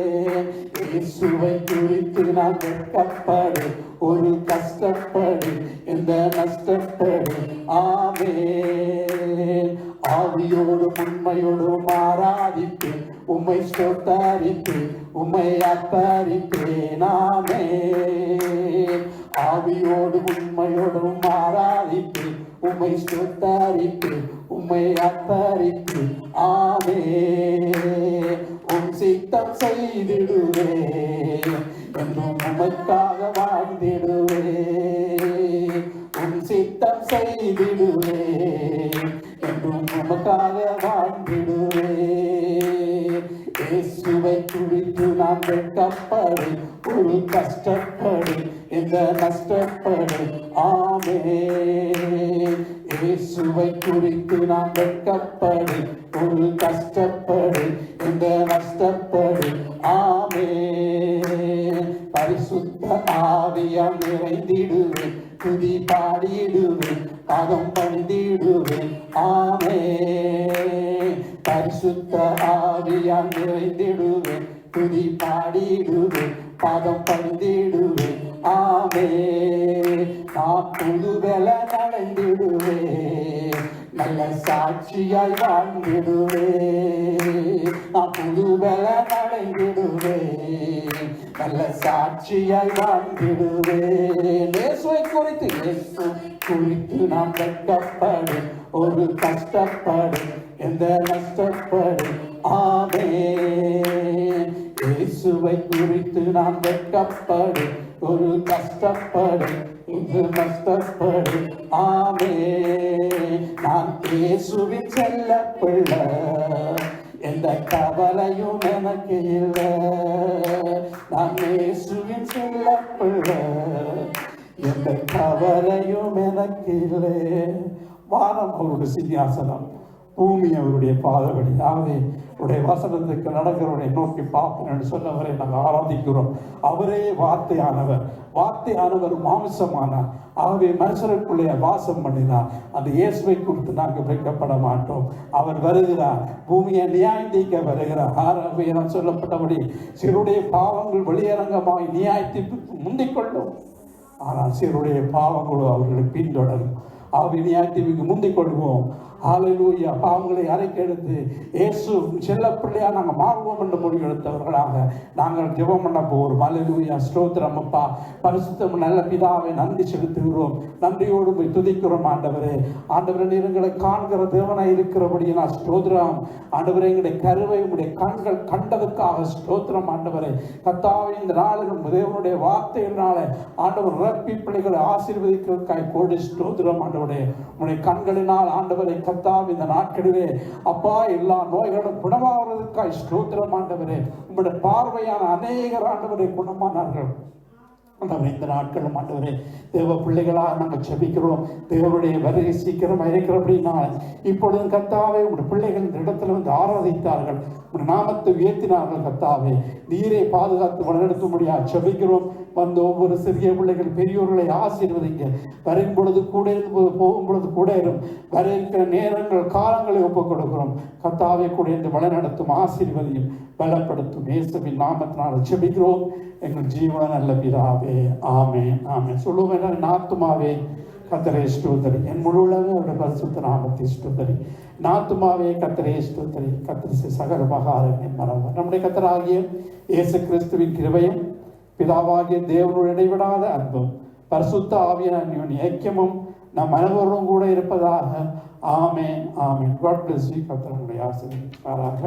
[SPEAKER 1] இயேசுவை குறித்து நான் வெட்கப்படு, ஒரு கஷ்டப்படு, இந்த நஷ்டப்படு ஆமென். ஆவியோடும் உண்மையோடும் ஆராதிப்பேன், உம்மை ஸ்தோத்தரிப்பேன், உம்மை அர்ப்பணிப்பேன் ஆமென். ஆவியோடும் உண்மையோடும் ஆராதிப்பேன், உம்மை ஸ்தோத்தரிப்பேன், உம்மை அர்ப்பணிப்பேன் ஆமென். உம் சித்தம் செய்திடுவே, என்றும் உமக்காக வாழ்ந்திடுவே, உம் சித்தம் செய்திடுவே, என்றும் உமக்காக வாழ்ந்திடுவே. இயேசுவை குறித்து நான் வெட்கப்படு, ஒரு கஷ்டப்படு, இந்த நஷ்டப்படு ஆமென். இயேசுவை குறித்து நான் வெட்கப்படு, ஒரு கஷ்டப்படு, இந்த நஷ்டப்படு ஆமென். பரிசுத்த ஆவியால் நிறைந்திடுவேன், துதி பாடிடுவேன், பாதம் பணிந்திடுவேன் ஆமென். பரிசுத்த ஆவியால் நிறைந்திடுவேன், துதி பாடிடுவேன், பாதம் பணிந்திடுவேன் ஆமென். நான் புதுவெல நடந்திடுவேன், நல்ல சாட்சியாய் வாழ்ந்திடுவேன். நான் புதுவெல நடந்திடுவேன், நல்ல சாட்சியாய் வாழ்ந்திடுவேன். இயேசுவை குறித்து நாம் வெட்கப்படு, ஒரு கஷ்டப்படு, எந்த நஷ்டப்படு ஆமென். இயேசுவை குறித்து நாம் வெட்கப்படு, ஒரு கஷ்டப்படு, இது நஷ்டப்படு ஆமென். நான் இயேசுவின் செல்ல பிள்ளை, எந்த கவலையும் எனக்கு இல்லை. நான் இயேசுவின் செல்ல பிள்ளை, எந்த கவலையும் எனக்கு இல்லை. வானம் அவருடைய சிங்காசனம், பூமி அவருடைய பாதபடி. ஆகவே உடைய வசனத்துக்கு நடக்கிறவரை நோக்கி பார்ப்போம் என்று சொன்னவரை நாங்கள் ஆராதிக்கிறோம். அவரே வார்த்தையானவர், வார்த்தையானவர் மாம்சமானார். ஆகவே மனுஷருக்குள்ளே வாசம் பண்ணினார். அந்த இயேசுவை குறித்து நாங்கள் வைக்கப்பட மாட்டோம். அவர் வருகிறார், பூமியை நியாயந்திக்க வருகிறார். ஆகவே நான் சொல்லப்பட்டபடி சிறுடைய பாவங்கள் வெளியரங்கமாய் நியாயத்திற்கு முந்திக் கொள்ளும், ஆனால் சிறுடைய பாவங்களோ அவர்களை பின்தொடரும். ஆகவே நியாயத்திற்கு முந்திக் கொள்வோம். ஹல்லேலூயா. பாவங்களை அரைக்கெடுத்து இயேசு செல்ல பிள்ளையா நாங்கள் மாறுவோம் என்று முடிவெடுத்தவர்களாக நாங்கள் ஜெபம் பண்ண போகிறோம். ஹல்லேலூயா. ஸ்தோத்திரம் அப்பா. பரிசுத்தம் நல்ல பிதாவை நன்றி செலுத்துகிறோம், நன்றியோடு போய் துதிக்கிறோம். ஆண்டவரே, ஆண்டவரே நீர் எங்களை காண்கிற தேவனாய் இருக்கிறபடியே நான் ஸ்தோத்திரம். ஆண்டவரே, எங்களுடைய கருவை உங்களுடைய கண்கள் கண்டதுக்காக ஸ்தோத்திரம். ஆண்டவரே கர்த்தாவே, இந்த நாளிலும் தேவனுடைய வார்த்தையினால ஆண்டவர் ரப்பி பிள்ளைகளை ஆசீர்வதிக்கிறதுக்காய் கோடி ஸ்தோத்திரம். ஆண்டவரே, உங்களுடைய கண்களினால் ஆண்டவரை கர்த்தாவே இந்த நாட்களிலே அப்பா எல்லா நோய்களும் குணமாகிறதுக்காய் ஸ்தோத்திரம். ஆண்டவரே, உங்களுடைய பார்வையான அநேகர் ஆண்டவரை குணமானார்கள். இந்த நாட்களும் ஆண்டவரே தேவ பிள்ளைகளாக நாங்கள் செபிக்கிறோம். தேவனுடைய வருகை சீக்கிரமாக இருக்கிற அப்படின்னா இப்பொழுதும் கர்த்தாவே உங்களுடைய பிள்ளைகள் இந்த இடத்துல வந்து ஆராதித்தார்கள், உங்களுடைய நாமத்தை உயர்த்தினார்கள். கர்த்தாவே நீரே பாதுகாத்து வழிநடத்த முடியாது செபிக்கிறோம். வந்த ஒவ்வொரு சிறிய பிள்ளைகள் பெரியோர்களை ஆசீர்வதிங்க. வரும் பொழுது கூட இருந்து போகும் பொழுது கூட வர இருக்கிற நேரங்கள் காலங்களை ஒப்புக் கொடுக்கிறோம். கர்த்தாவே கூட இந்த வழிநடத்தும் ஆசீர்வதியும் பலப்படுத்தும் இயேசுவின் நாமத்தினால் செபிக்கிறோம் எங்கள் ஜீவன நல்ல பிதாவே ஆமென் ஆமென். சொல்லுவேன், என் ஆத்துமாவே கர்த்தரை ஸ்தோத்திரி, என் முழு உலகமே அவருடைய பரிசுத்த நாமத்தை ஸ்தோத்திரி. என் ஆத்துமாவே கர்த்தரை ஸ்தோத்திரி, கர்த்தர் சகல உபகாரங்களை மறவார். நம்முடைய கர்த்தராகிய இயேசு கிறிஸ்துவின் கிருபையும் பிதாவாகிய தேவனுடைய இடைவிடாத அன்பும் பரிசுத்த ஆவியான ஐக்கியமும் நம் அனைவரும் கூட இருப்பதாக. ஆமென் ஆமென். God bless you. கர்த்தர் உங்களை ஆசீர்வதிப்பாராக.